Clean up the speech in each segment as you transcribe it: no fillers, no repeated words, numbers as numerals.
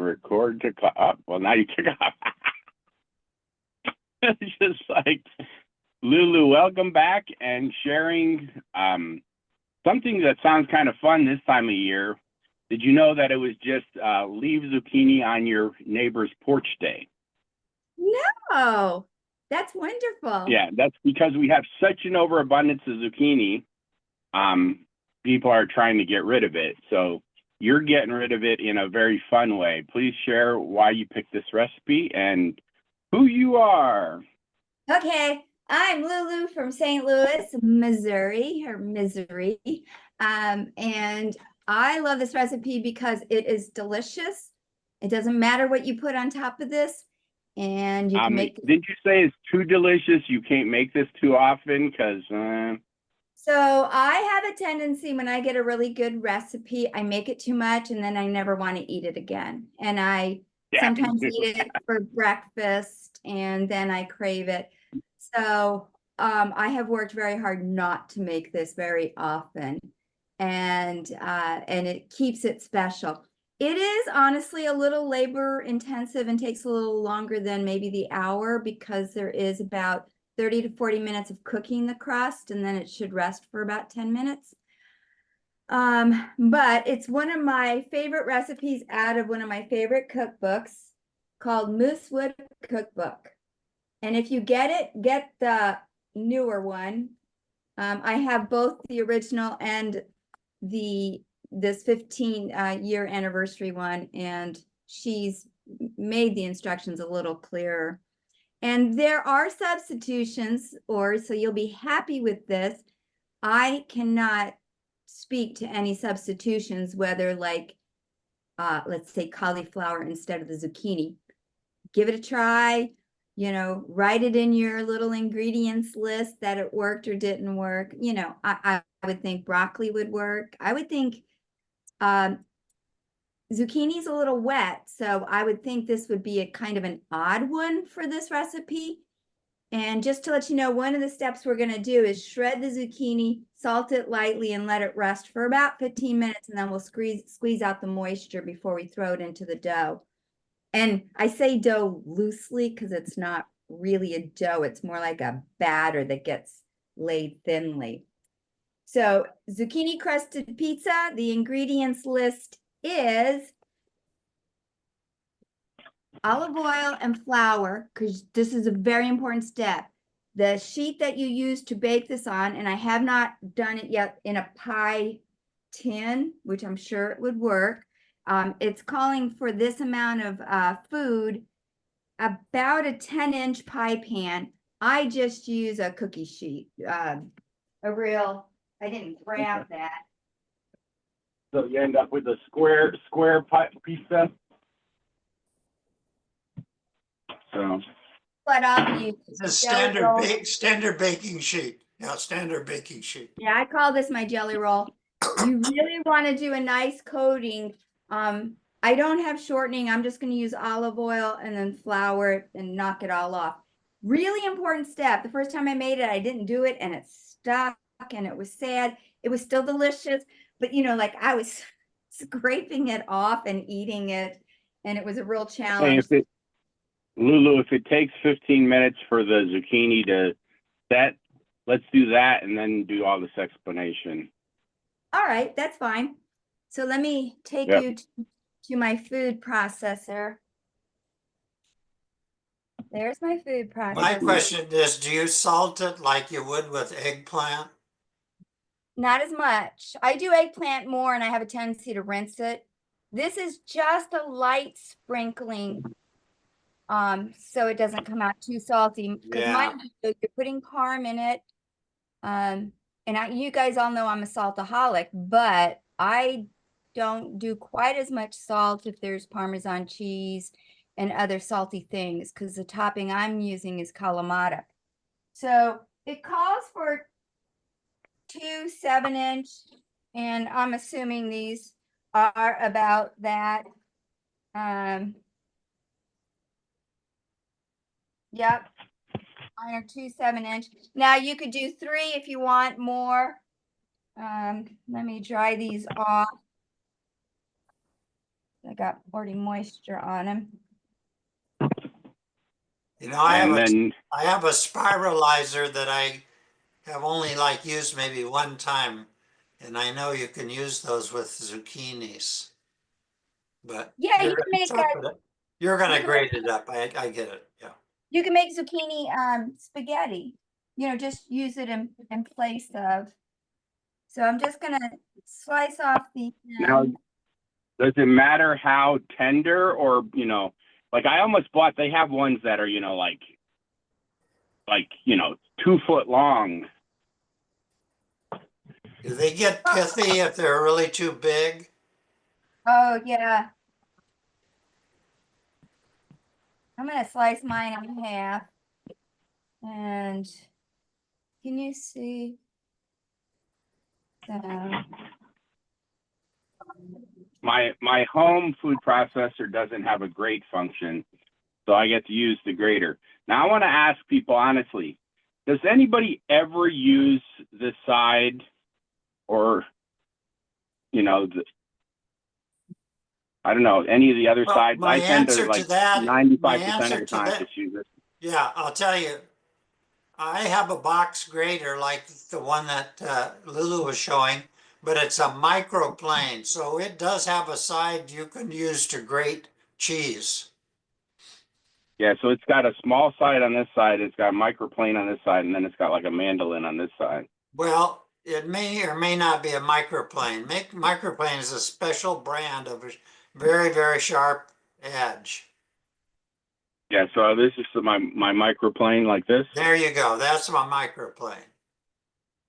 record to up. Well, now you took off. It's just like, Lulu, welcome back and sharing something that sounds kind of fun this time of year. Did you know that it was just leave zucchini on your neighbor's porch day? No, that's wonderful. Yeah, that's because we have such an overabundance of zucchini. People are trying to get rid of it. So you're getting rid of it in a very fun way. Please share why you picked this recipe and who you are. Okay, I'm Lulu from St. Louis, Missouri, or Misery. And I love this recipe because it is delicious. It doesn't matter what you put on top of this. And you can make. Did you say it's too delicious? You can't make this too often because. So I have a tendency when I get a really good recipe, I make it too much and then I never want to eat it again. And I sometimes eat it for breakfast and then I crave it. So I have worked very hard not to make this very often, and it keeps it special. It is honestly a little labor intensive and takes a little longer than maybe the hour because there is about 30 to 40 minutes of cooking the crust, and then it should rest for about 10 minutes. But it's one of my favorite recipes out of one of my favorite cookbooks called Moosewood Cookbook. And if you get it, get the newer one. I have both the original and this 15-year anniversary one, and she's made the instructions a little clearer. And there are substitutions, so you'll be happy with this. I cannot speak to any substitutions, whether like, let's say cauliflower instead of the zucchini. Give it a try. You know, write it in your little ingredients list that it worked or didn't work. You know, I would think broccoli would work. I would think zucchini's a little wet, so I would think this would be a kind of an odd one for this recipe. And just to let you know, one of the steps we're going to do is shred the zucchini, salt it lightly, and let it rest for about 15 minutes, and then we'll squeeze out the moisture before we throw it into the dough. And I say dough loosely because it's not really a dough. It's more like a batter that gets laid thinly. So zucchini-crusted pizza, the ingredients list is olive oil and flour, because this is a very important step. The sheet that you use to bake this on, and I have not done it yet in a pie tin, which I'm sure it would work. It's calling for this amount of food, about a 10-inch pie pan. I just use a cookie sheet, I didn't grab that. So you end up with a square pie pizza. So. What I'll use it's a standard baking sheet. Yeah, standard baking sheet. Yeah, I call this my jelly roll. You really want to do a nice coating. I don't have shortening. I'm just going to use olive oil and then flour and knock it all off. Really important step. The first time I made it, I didn't do it and it stuck and it was sad. It was still delicious, but you know, like I was scraping it off and eating it, and it was a real challenge. Lulu, if it takes 15 minutes for the zucchini to set, let's do that and then do all this explanation. All right, that's fine. So let me take you to my food processor. There's my food processor. My question is, do you salt it like you would with eggplant? Not as much. I do eggplant more, and I have a tendency to rinse it. This is just a light sprinkling, so it doesn't come out too salty. Because you're putting parm in it. And you guys all know I'm a saltaholic, but I don't do quite as much salt if there's Parmesan cheese and other salty things, because the topping I'm using is Kalamata. So it calls for 2 7-inch, and I'm assuming these are about that. Yep. Mine are 2 7-inch. Now you could do 3 if you want more. Let me dry these off. I got already moisture on them. You know, I And then, have a spiralizer that I have only like used maybe one time. And I know you can use those with zucchinis. But Yeah, you you're can gonna make chop it. You're you gonna can grate it up. I get it. Yeah. you can make zucchini spaghetti. You know, just use it in place of. So I'm just gonna slice off the now, does it matter how tender or, like I almost bought, they have ones that are, like 2 foot long. Do they get pithy if they're really too big? Oh yeah. I'm gonna slice mine in half. And can you see? My home food processor doesn't have a grate function, so I get to use the grater. Now I want to ask people honestly, does anybody ever use this side or, I don't know, any of the other Well, sides? my I tend to answer to like that, 95% of the time just use this. yeah, I'll tell you, I have a box grater like the one that Lulu was showing, but it's a microplane, so it does have a side you can use to grate cheese. Yeah, so it's got a small side on this side, it's got a microplane on this side, and then it's got like a mandolin on this side. Well, it may or may not be a microplane. Microplane is a special brand of a very, very sharp edge. Yeah, so this is my microplane like this. There you go. That's my microplane.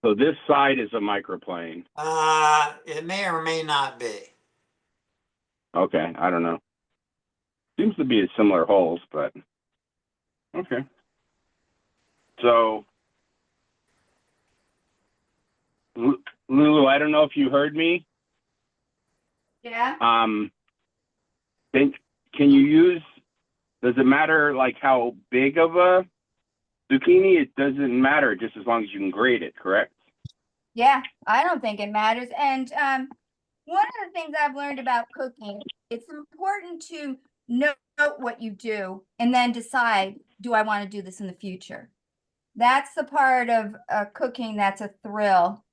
So this side is a microplane. It may or may not be. Okay, I don't know. Seems to be similar holes, but okay. So, Lulu, I don't know if you heard me. Yeah. Can you use? Does it matter like how big of a zucchini? It doesn't matter just as long as you can grate it, correct? Yeah, I don't think it matters. And one of the things I've learned about cooking, it's important to note what you do and then decide, do I want to do this in the future? That's the part of cooking that's a thrill.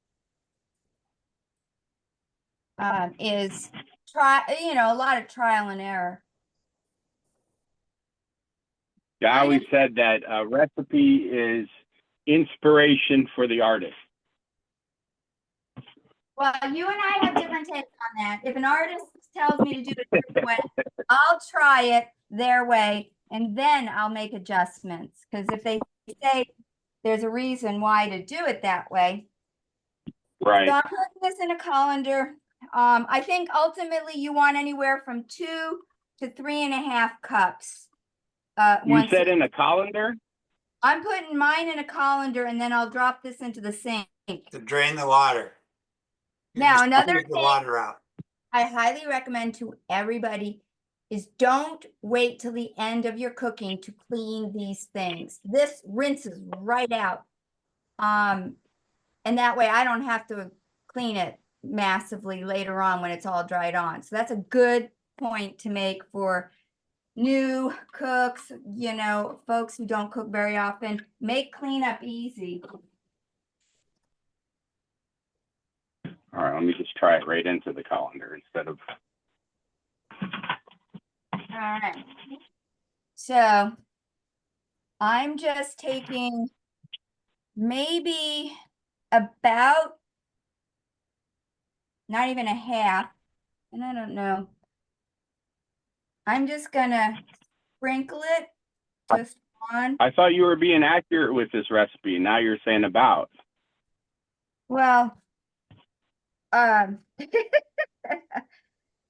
Is a lot of trial and error. Yeah, I always said that a recipe is inspiration for the artist. Well, you and I have different takes on that. If an artist tells me to do it a different way, I'll try it their way and then I'll make adjustments. Because if they say there's a reason why to do it that way. Right. So I'm putting this in a colander. I think ultimately you want anywhere from 2 to 3.5 cups. You said in a colander? I'm putting mine in a colander and then I'll drop this into the sink. To drain the water. Now, another the water out. I highly recommend to everybody is don't wait till the end of your cooking to clean these things. This rinses right out. And that way I don't have to clean it massively later on when it's all dried on. So that's a good point to make for new cooks, folks who don't cook very often. Make cleanup easy. All right, let me just try it right into the colander instead of. All right. So I'm just taking maybe about not even a half, and I don't know. I'm just gonna sprinkle it just on. I thought you were being accurate with this recipe. Now you're saying about. Well, the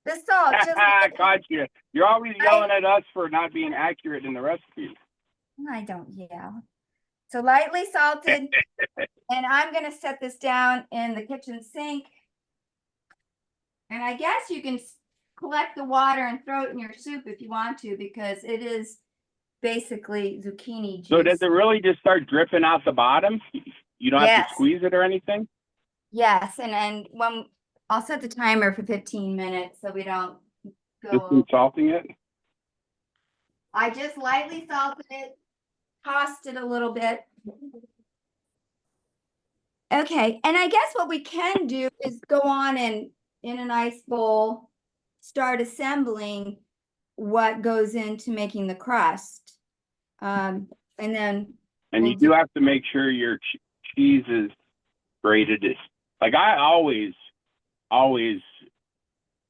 salt just Gotcha. You're always yelling at us for not being accurate in the recipe. I don't yell. So lightly salted, and I'm gonna set this down in the kitchen sink. And I guess you can collect the water and throw it in your soup if you want to, because it is basically zucchini juice. So does it really just start dripping out the bottom? You don't have to squeeze it or anything? Yes, and when I'll set the timer for 15 minutes so we don't go Just been over. salting it? I just lightly salted it, tossed it a little bit. Okay, and I guess what we can do is go on and in a nice bowl, start assembling what goes into making the crust. And then And we'll you do have to make sure your cheese is grated. Like I always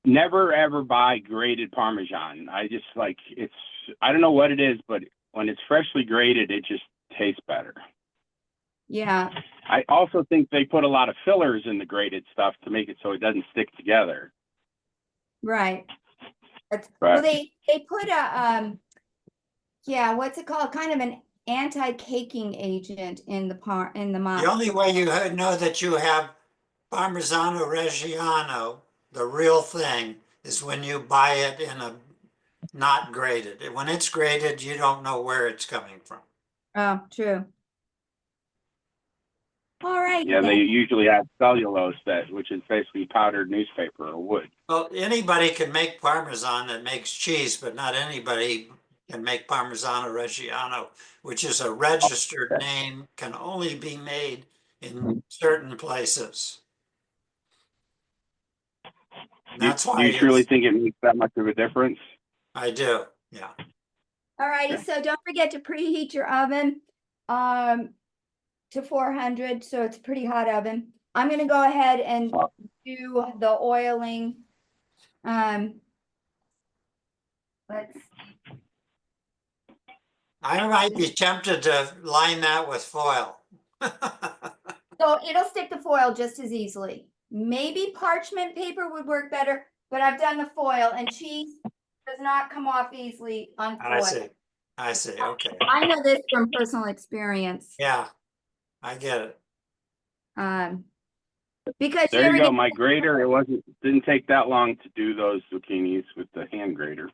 never ever buy grated Parmesan. I just like I don't know what it is, but when it's freshly grated, it just tastes better. yeah, I also think they put a lot of fillers in the grated stuff to make it so it doesn't stick together. right. Well, But they put a yeah, what's it called? Kind of an anti-caking agent in the The mozz. only way you know that you have Parmesano Reggiano, the real thing, is when you buy it in a not grated. When it's grated, you don't know where it's coming from. Oh, true. All right. yeah, they usually have cellulose which is basically powdered newspaper or wood. Well, anybody can make Parmesan that makes cheese, but not anybody can make Parmesano Reggiano, which is a registered name, can only be made in certain places. That's Do why you truly it's, think it makes that much of a difference? I do, yeah. All righty, so don't forget to preheat your oven to 400, so it's a pretty hot oven. I'm gonna go ahead and do the oiling. Let's, I might be tempted to line that with foil. so it'll stick to foil just as easily. Maybe parchment paper would work better, but I've done the foil and cheese does not come off easily on foil. I see, okay. I know this from personal experience. Yeah, I get it. Because There you go, my grater. Didn't take that long to do those zucchinis with the hand grater.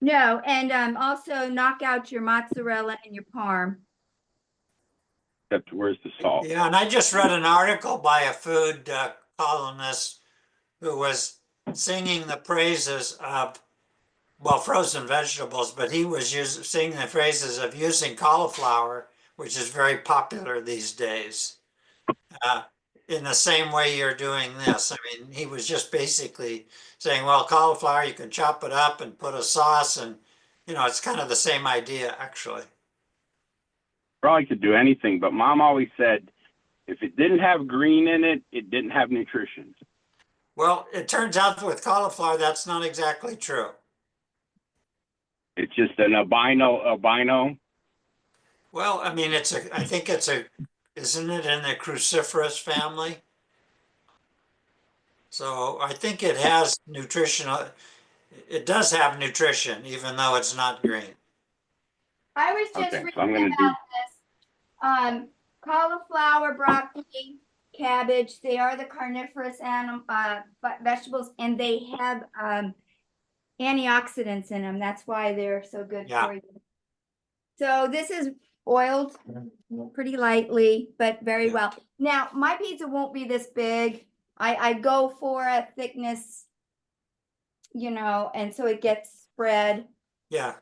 No, and also knock out your mozzarella and your parm. Except where's the salt? Yeah, and I just read an article by a food columnist who was singing the praises of, well, frozen vegetables, but he was singing the phrases of using cauliflower, which is very popular these days, in the same way you're doing this. I mean, he was just basically saying, well, cauliflower, you can chop it up and put a sauce, and, you know, it's kind of the same idea, actually. Probably could do anything, but Mom always said if it didn't have green in it, it didn't have nutrition. Well, it turns out with cauliflower, that's not exactly true. It's just an albino. Well, I mean, I think isn't it in the cruciferous family? So I think it has nutritional, it does have nutrition, even though it's not green. I was just Okay, so reading I'm gonna about this. Cauliflower, broccoli, cabbage, they are the carnivorous vegetables, and they have antioxidants in them. That's why they're so good for you. So this is oiled pretty lightly, but very well. Now, my pizza won't be this big. I go for a thickness, you know, and so it gets spread. Yeah.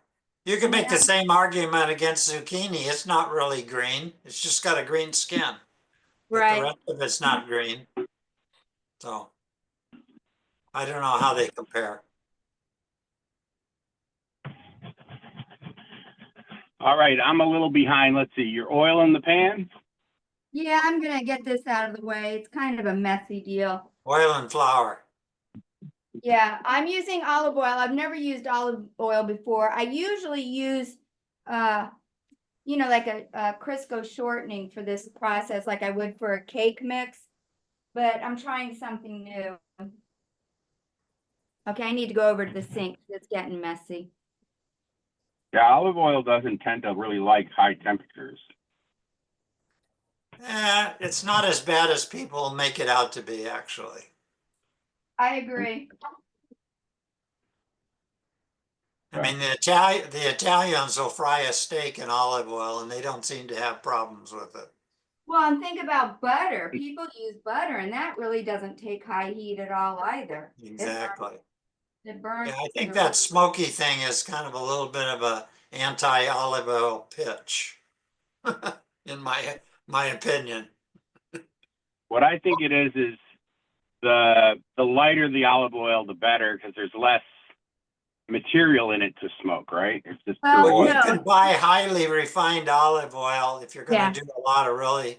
You can make the same argument against zucchini. It's not really green. It's just got a green skin. But Right. the rest of it's not green. So I don't know how they compare. All right, I'm a little behind. Let's see, you're oiling the pan? Yeah, I'm gonna get this out of the way. It's kind of a messy deal. Oil and flour. Yeah, I'm using olive oil. I've never used olive oil before. I usually use, you know, like a Crisco shortening for this process, like I would for a cake mix, but I'm trying something new. Okay, I need to go over to the sink. It's getting messy. Yeah, olive oil doesn't tend to really like high temperatures. It's not as bad as people make it out to be, actually. I agree. I mean, the Italians will fry a steak in olive oil and they don't seem to have problems with it. Well, and think about butter. People use butter, and that really doesn't take high heat at all either. Exactly. It burns. Yeah, I think that smoky thing is kind of a little bit of a anti-olive oil pitch, in my opinion. What I think it is the lighter the olive oil, the better, because there's less material in it to smoke, right? It's just Well, pure Well, oil. you no. can buy highly refined olive oil if you're Yeah. going to do a lot of really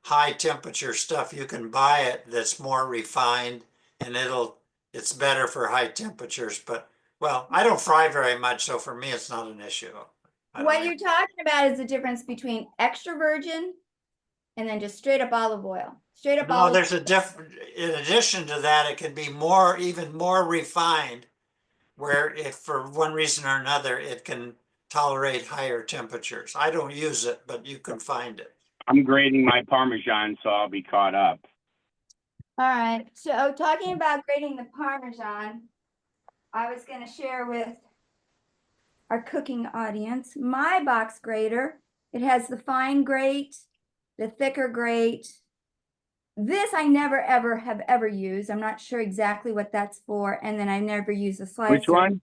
high temperature stuff. You can buy it that's more refined, and it's better for high temperatures. But well, I don't fry very much, so for me, it's not an issue. I don't What know. you're talking about is the difference between extra virgin and then just straight up olive oil. Straight up No, olive. there's a different, in addition to that, it can be more, even more refined, where if for one reason or another, it can tolerate higher temperatures. I don't use it, but you can find it. I'm grating my Parmesan, so I'll be caught up. All right. So talking about grating the Parmesan, I was going to share with our cooking audience my box grater. It has the fine grate, the thicker grate. This I never ever have ever used. I'm not sure exactly what that's for. And then I never use a slicer. Which one?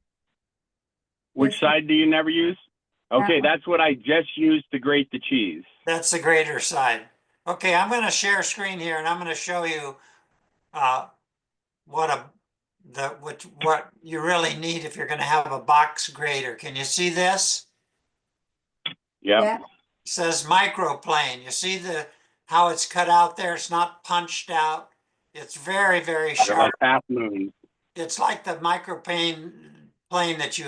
Which This one. side do you never use? Okay, one. that's what I just used to grate the cheese. That's the grater side. Okay, I'm going to share screen here, and I'm going to show you what you really need if you're going to have a box grater. Can you see this? Yep. Yeah. It says microplane. You see how it's cut out there? It's not punched out. It's very, very They're sharp. like half moons. It's like the microplane that you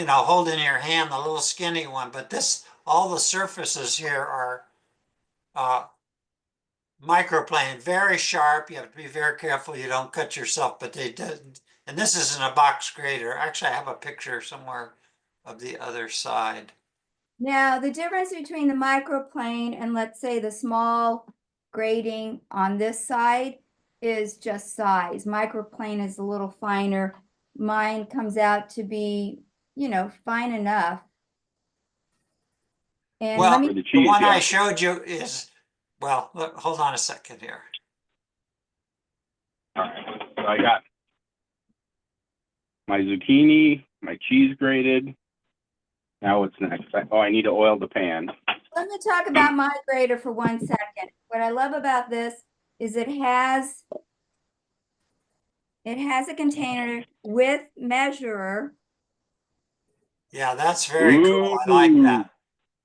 hold in your hand, the little skinny one. But all the surfaces here are microplane, very sharp. You have to be very careful you don't cut yourself, but they did. And this isn't a box grater. Actually, I have a picture somewhere of the other side. Now, the difference between the microplane and let's say the small grating on this side is just size. Microplane is a little finer. Mine comes out to be, fine enough. And Well, let me, For the the cheese, one yeah. I showed you is, well, look, hold on a second here. All right. So I got my zucchini, my cheese grated. Now what's next? I need to oil the pan. let me talk about my grater for 1 second. What I love about this is it has a container with measurer. Yeah, that's very cool. I like that.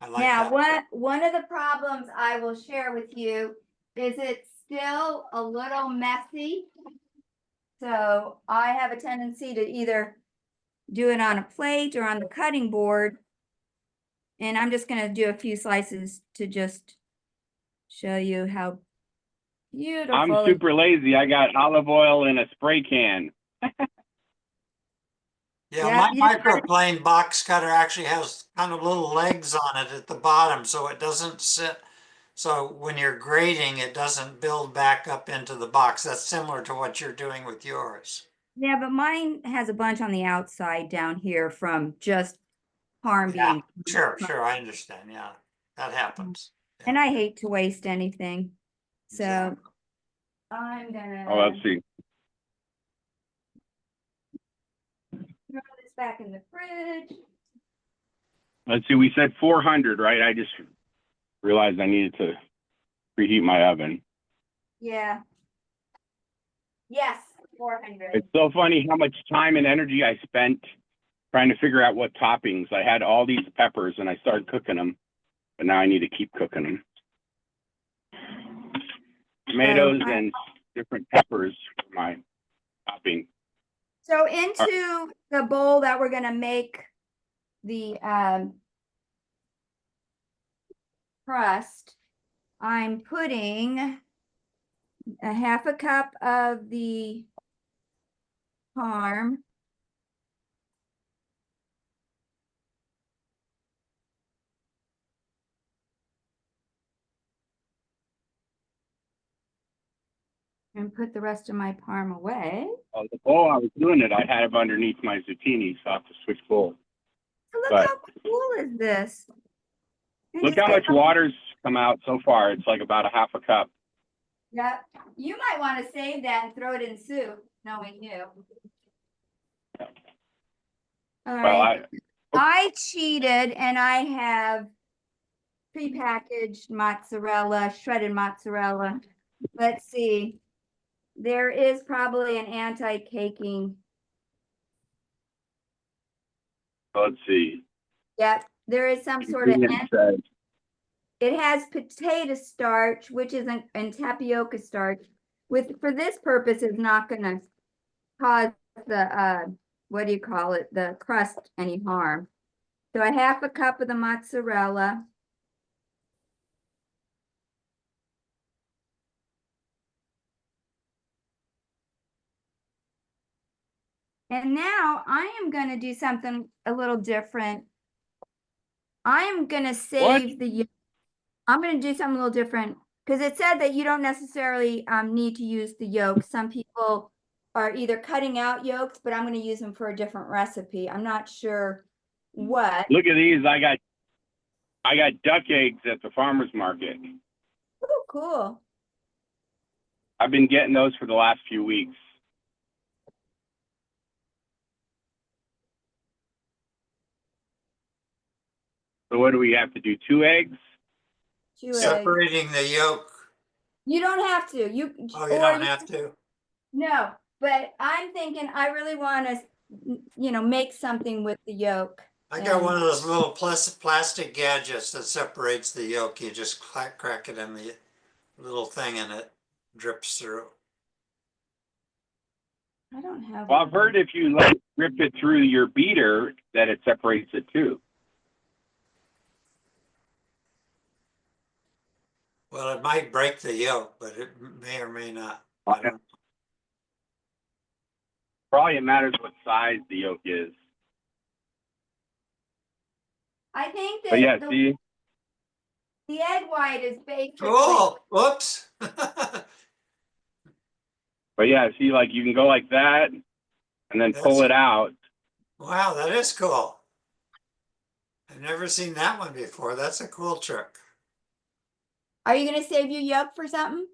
I like Now, that. one of the problems I will share with you is it's still a little messy. So I have a tendency to either do it on a plate or on the cutting board. And I'm just going to do a few slices to just show you how beautiful. I'm super lazy. I got olive oil in a spray can. Yeah, Yeah, my microplane box cutter actually has kind of little legs on it at the bottom, so it doesn't sit. So when you're grating, it doesn't build back up into the box. That's similar to what you're doing with yours. Yeah, but mine has a bunch on the outside down here from just parm Yeah, being. sure, I understand. Yeah, that happens. And Yeah, I hate to waste anything. So exactly. I'm gonna Oh, let's see. throw this back in the fridge. Let's see. We said 400, right? I just realized I needed to preheat my oven. Yeah. Yes, 400. It's so funny how much time and energy I spent trying to figure out what toppings. I had all these peppers and I started cooking them, but now I need to keep cooking them. Tomatoes and different peppers for my topping. So into the bowl that we're gonna make the crust, I'm putting a half a cup of the parm. And put the rest of my parm away. Oh, the bowl I was doing it, I had it underneath my zucchini, so I have to switch bowls. Look But- how cool is this. And Look just how get much water's come out so far. It's like about a half a cup. Yeah, you might want to save that and throw it in soup, knowing you. All Well, right. I cheated and I have prepackaged mozzarella, shredded mozzarella. Let's see. There is probably an anti-caking. let's see. Yep, there is some sort of, Ingredient says, it has potato starch, which is and tapioca starch. For this purpose, is not gonna cause the, what do you call it, the crust any harm. So a half a cup of the mozzarella. And now I am going to do something a little different. I am going to save I'm going to do something a little different because it said that you don't necessarily need to use the yolk. Some people are either cutting out yolks, but I'm going to use them for a different recipe. I'm not sure what. look at these. I got duck eggs at the farmer's market. Oh, cool. I've been getting those for the last few weeks. So what do we have to do? 2 eggs? 2 eggs. Separating the yolk. You don't have to. Oh, you don't have to? No, but I'm thinking I really want to, make something with the yolk. I got one of those little plastic gadgets that separates the yolk. You just crack it in the little thing and it drips through. I don't have. Well, I've heard if you rip it through your beater that it separates it too. Well, it might break the yolk, but it may or may not. I don't know. Probably it matters what size the yolk is. I think that But yeah, see? the egg white is basically. Oh, whoops. But yeah, see, like you can go like that and then pull it out. Wow, that is cool. I've never seen that one before. That's a cool trick. Are you going to save your yolk for something?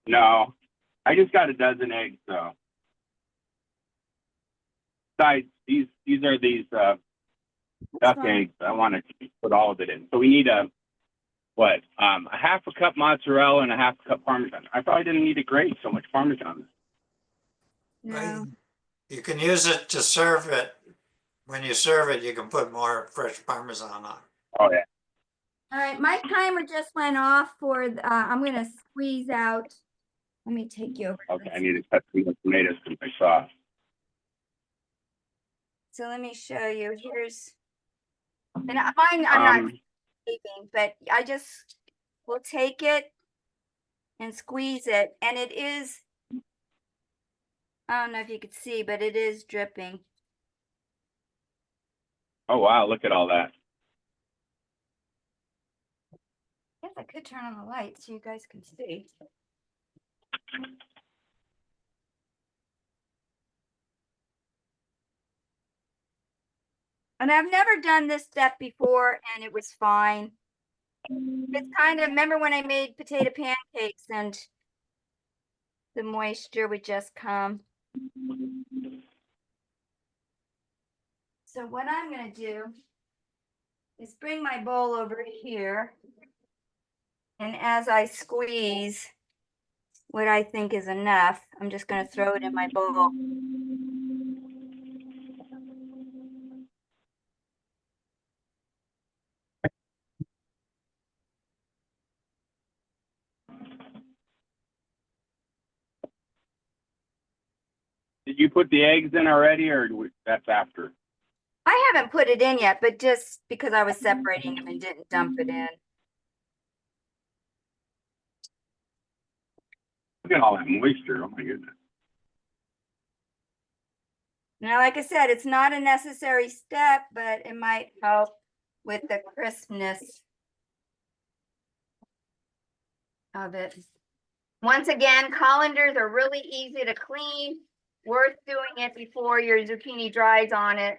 No, I just got a dozen eggs, though. Besides, these are duck eggs. I want to put all of it in. So we need a half a cup mozzarella and a half a cup Parmesan. I probably didn't need to grate so much Parmesan. No. You can use it to serve it. When you serve it, you can put more fresh Parmesan on. Oh, yeah. All right, my timer just went off for, I'm going to squeeze out. Let me take you over. Okay, I need to cut some more tomatoes to my sauce. So let me show you. Here's, and mine, I'm not saving, but I just will take it and squeeze it. And it is, I don't know if you could see, but it is dripping. Oh, wow, look at all that. I guess I could turn on the light so you guys can see. And I've never done this step before, and it was fine. It's kind of, remember when I made potato pancakes and the moisture would just come. So what I'm going to do is bring my bowl over here. And as I squeeze what I think is enough, I'm just going to throw it in my bowl. Did you put the eggs in already, or that's after? I haven't put it in yet, but just because I was separating them and didn't dump it in. Look at all that moisture. Oh, my goodness. Now, like I said, it's not a necessary step, but it might help with the crispness of it. Once again, colanders are really easy to clean. Worth doing it before your zucchini dries on it.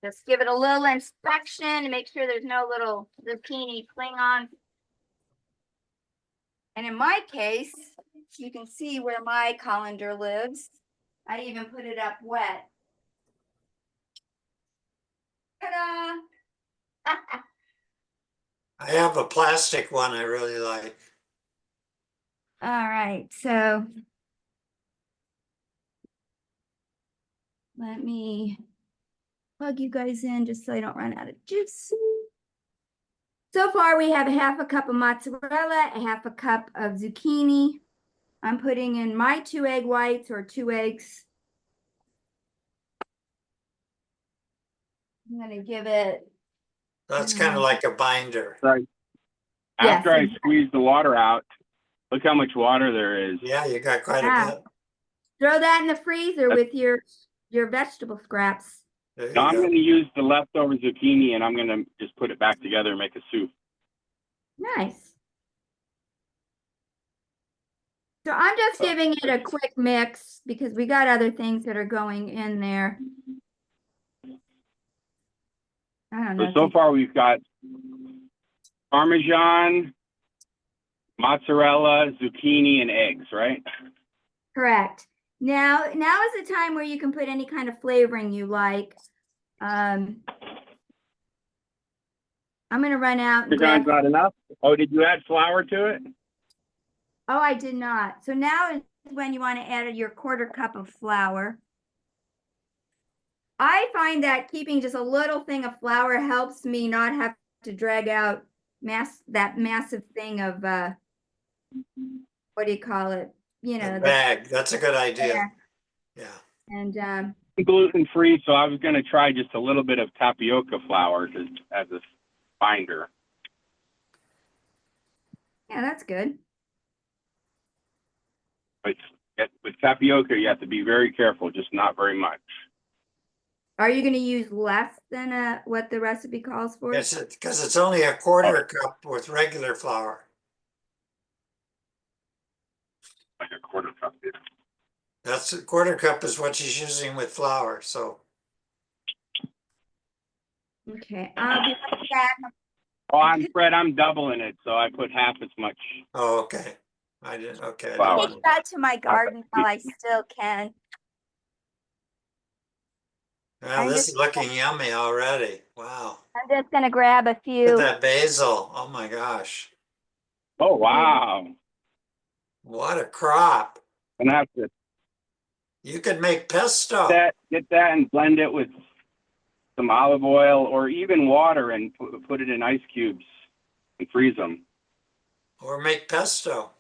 Just give it a little inspection and make sure there's no little zucchini cling on. And in my case, so you can see where my colander lives. I even put it up wet. Ta-da! I have a plastic one I really like. All right, so let me plug you guys in just so I don't run out of juice. So far, we have a half a cup of mozzarella, a half a cup of zucchini. I'm putting in my 2 egg whites or 2 eggs. I'm gonna give it. That's kind of like a binder. Right. Yes, After I exactly. squeeze the water out, look how much water there is. Yeah, you got quite a Wow. bit. Throw that in the freezer That's- with your vegetable scraps. There you Now I'm go. going to use the leftover zucchini and I'm going to just put it back together and make a soup. Nice. So I'm just giving it a quick mix because we got other things that are going in there. I don't know. So far we've got Parmesan, mozzarella, zucchini, and eggs, right? Correct. Now is the time where you can put any kind of flavoring you like. I'm going to run out and Parmesan's grab. not enough? Oh, did you add flour to it? Oh, I did not. So now is when you want to add your 1/4 cup of flour. I find that keeping just a little thing of flour helps me not have to drag out that massive thing of what do you call it? You know, A bag. That's a good idea. Yeah. Yeah. And Gluten-free, so I was going to try just a little bit of tapioca flour as a binder. yeah, that's good. But with tapioca, you have to be very careful, just not very much. Are you going to use less than what the recipe calls for? Yes, because it's only a 1/4 cup with regular flour. Like a 1/4 cup. Yeah. That's a 1/4 cup is what she's using with flour. So Okay, I'll be right back. Oh, Fred, I'm doubling it, so I put half as much. oh, okay. I didn't. Okay. I didn't Flour. want Take that to my garden while I still can. Wow, I'm this just- is looking yummy already. Wow. I'm just going to grab a Look few. at that basil. Oh my gosh. Oh, wow. What a crop. And I have to You could make pesto get that and blend it with some olive oil or even water and put it in ice cubes and freeze them. or make pesto.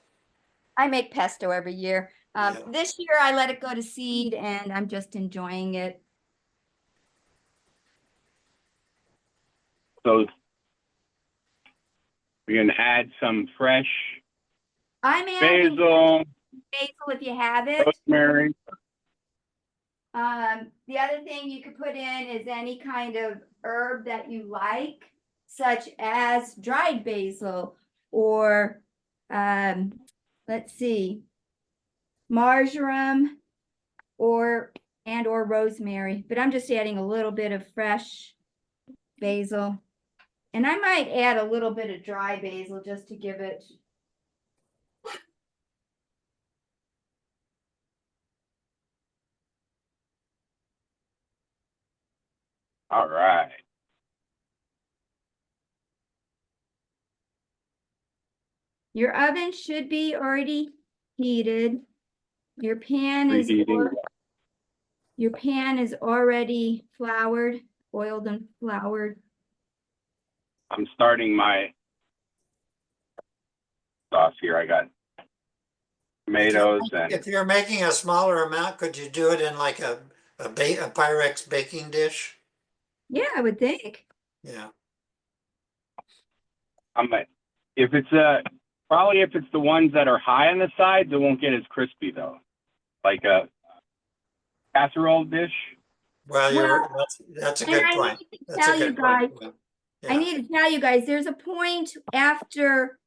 I make pesto every year. Yeah. This year I let it go to seed and I'm just enjoying it. So we can add some fresh I'm adding basil, basil if you have it. rosemary. The other thing you could put in is any kind of herb that you like, such as dried basil or let's see, marjoram or rosemary. But I'm just adding a little bit of fresh basil. And I might add a little bit of dry basil just to give it. All right. Your oven should be already heated. Your pan is Reheating. your pan is already floured, oiled and floured. I'm starting my sauce here. I got tomatoes and If you're making a smaller amount, could you do it in like a Pyrex baking dish? Yeah, I would think. Yeah. if it's probably if it's the ones that are high on the sides, it won't get as crispy though. Like a casserole dish. Well, that's a good And I point. need to That's tell a you good guys, point. I need to tell you guys, there's a point after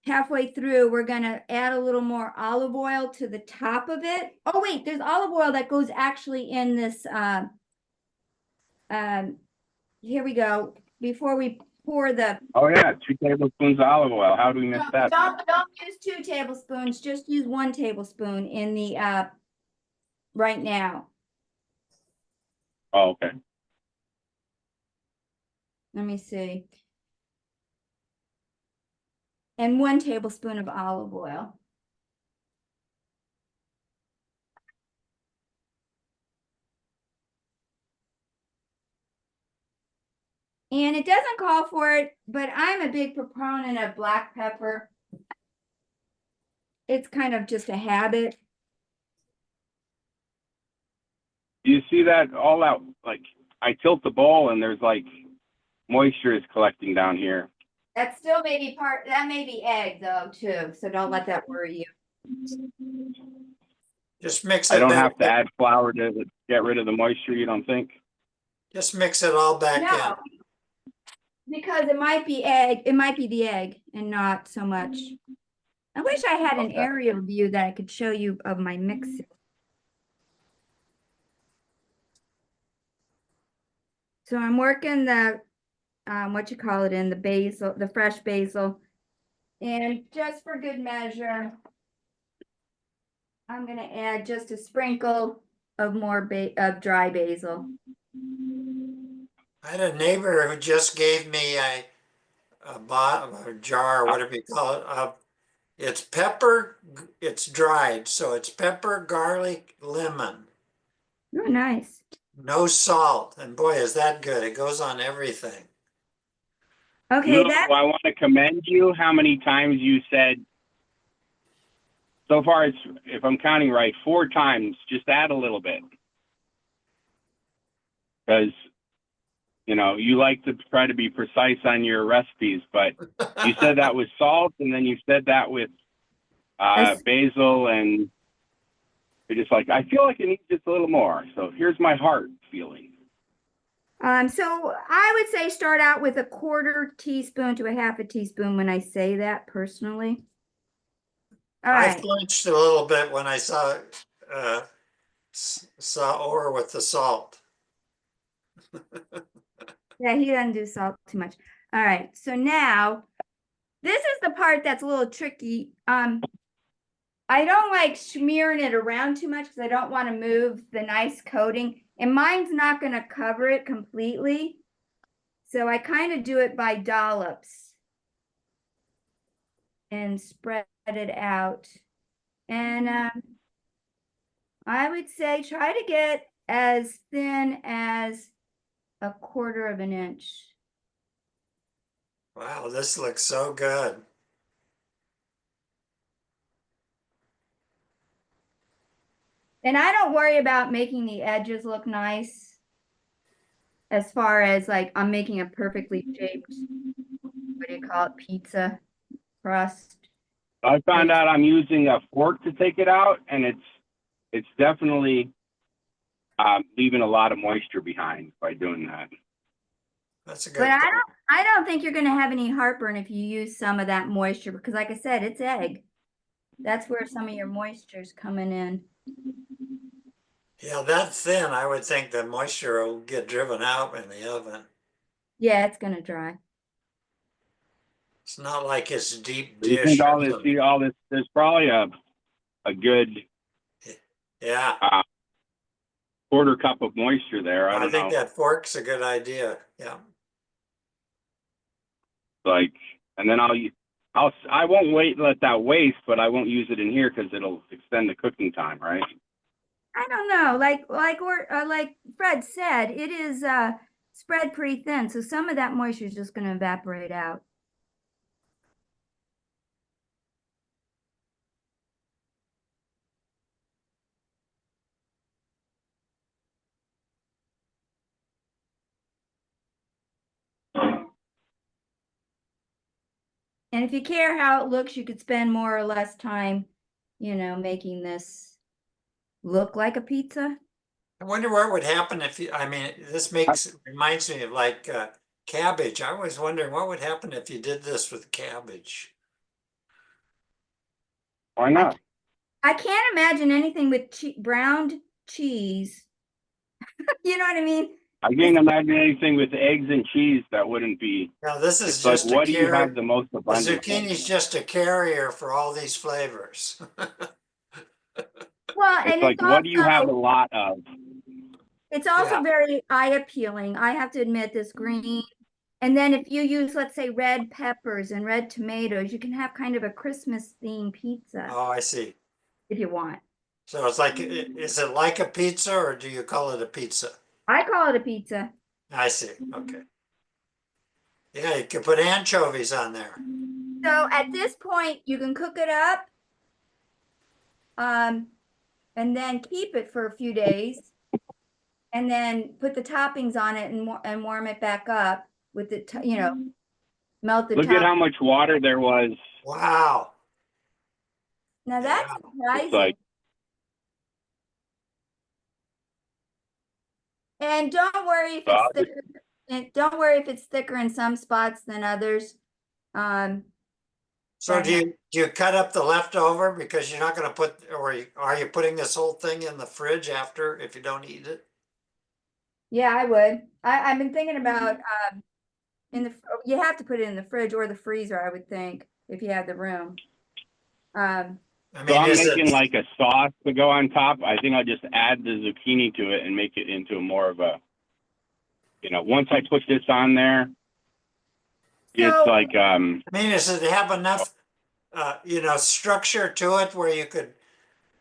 halfway through, we're gonna add a little more olive oil to the top of it. Oh wait, there's olive oil that goes actually in this. Here we go. Before we pour the, Oh yeah, 2 tablespoons of olive oil. How do we miss that? don't use 2 tablespoons, just use 1 tablespoon in the, right now. Oh, okay. Let me see. And 1 tablespoon of olive oil. And it doesn't call for it, but I'm a big proponent of black pepper. It's kind of just a habit. Do you see that all out? Like I tilt the bowl and there's like moisture is collecting down here. That still may be that may be egg though too, so don't let that worry you. Just mix I it don't back. have to add flour to get rid of the moisture, you don't think? Just mix it all back No, because it might be the egg and not so much. I wish I had an Okay. aerial view that I could show you of my mixing. So I'm working the, in the basil, the fresh basil. And just for good measure, I'm gonna add just a sprinkle of of dry basil. I had a neighbor who just gave me a jar, whatever you call it, of it's pepper, it's dried, so it's pepper, garlic, lemon, Oh, nice. no salt, and boy, is that good. It goes on everything. Okay, Lulu, I want to commend you how many times you said, so far it's, if I'm counting right, 4 times, just add a little bit. Because, you know, you like to try to be precise on your recipes, but you said that with salt, and then you said that with basil, and you're just like, I feel like it needs just a little more. So here's my heart feeling. so I would say start out with a 1/4 teaspoon to a 1/2 teaspoon when I say that personally. All I right. flinched a little bit when I saw Orr with the salt. Yeah, he doesn't do salt too much. All right. So now this is the part that's a little tricky. I don't like smearing it around too much because I don't want to move the nice coating. And mine's not going to cover it completely. So I kind of do it by dollops and spread it out. And I would say try to get as thin as a 1/4 of an inch. Wow, this looks so good. And I don't worry about making the edges look nice as far as like I'm making a perfectly shaped, what do you call it, pizza crust. I found out I'm using a fork to take it out, and it's definitely leaving a lot of moisture behind by doing that. That's a good But point. I don't think you're going to have any heartburn if you use some of that moisture because like I said, it's egg. That's where some of your moisture's coming in. Yeah, that thin, I would think the moisture will get driven out in the oven. Yeah, it's going to dry. It's not like it's deep You dish think or all this, something. there's probably a good Yeah, 1/4 cup of moisture there. I I don't think know. that fork's a good idea. Yeah. Like, and then I won't let that waste, but I won't use it in here because it'll extend the cooking time, right? I don't know, like Fred said, it is spread pretty thin, so some of that moisture is just going to evaporate out. And if you care how it looks, you could spend more or less time, making this look like a pizza. I wonder what would happen if you, I mean, this reminds me of like cabbage. I was wondering what would happen if you did this with cabbage. Why not? I can't imagine anything with browned cheese. You know what I mean? I can't imagine anything with eggs and cheese that wouldn't be. Now, this is It's like, just a what do you have carrier. the most The abundance of? zucchini's just a carrier for all these flavors. Well, and It's like, what do you have a lot of? it's also Yeah. very eye appealing. I have to admit this green. And then if you use, let's say, red peppers and red tomatoes, you can have kind of a Christmas themed pizza Oh, I see. if you want. So it's like, is it like a pizza or do you call it a pizza? I call it a pizza. I see. Okay. Yeah, you could put anchovies on there. So at this point, you can cook it up, and then keep it for a few days, and then put the toppings on it and warm it back up with the melt the Look at top. how much water there was. Wow. Now that's Yeah. surprising. It's like, And don't worry if it's thicker. And don't worry if it's thicker in some spots than others. So do you cut up the leftover because you're not going to put, or are you putting this whole thing in the fridge after if you don't eat it? Yeah, I would. I've been thinking about you have to put it in the fridge or the freezer, I would think, if you have the room. I so mean, I'm is making it, like a sauce to go on top. I think I'll just add the zucchini to it and make it into more of a, once I put this on there, it's So- like, I mean, does it have enough, structure to it where you could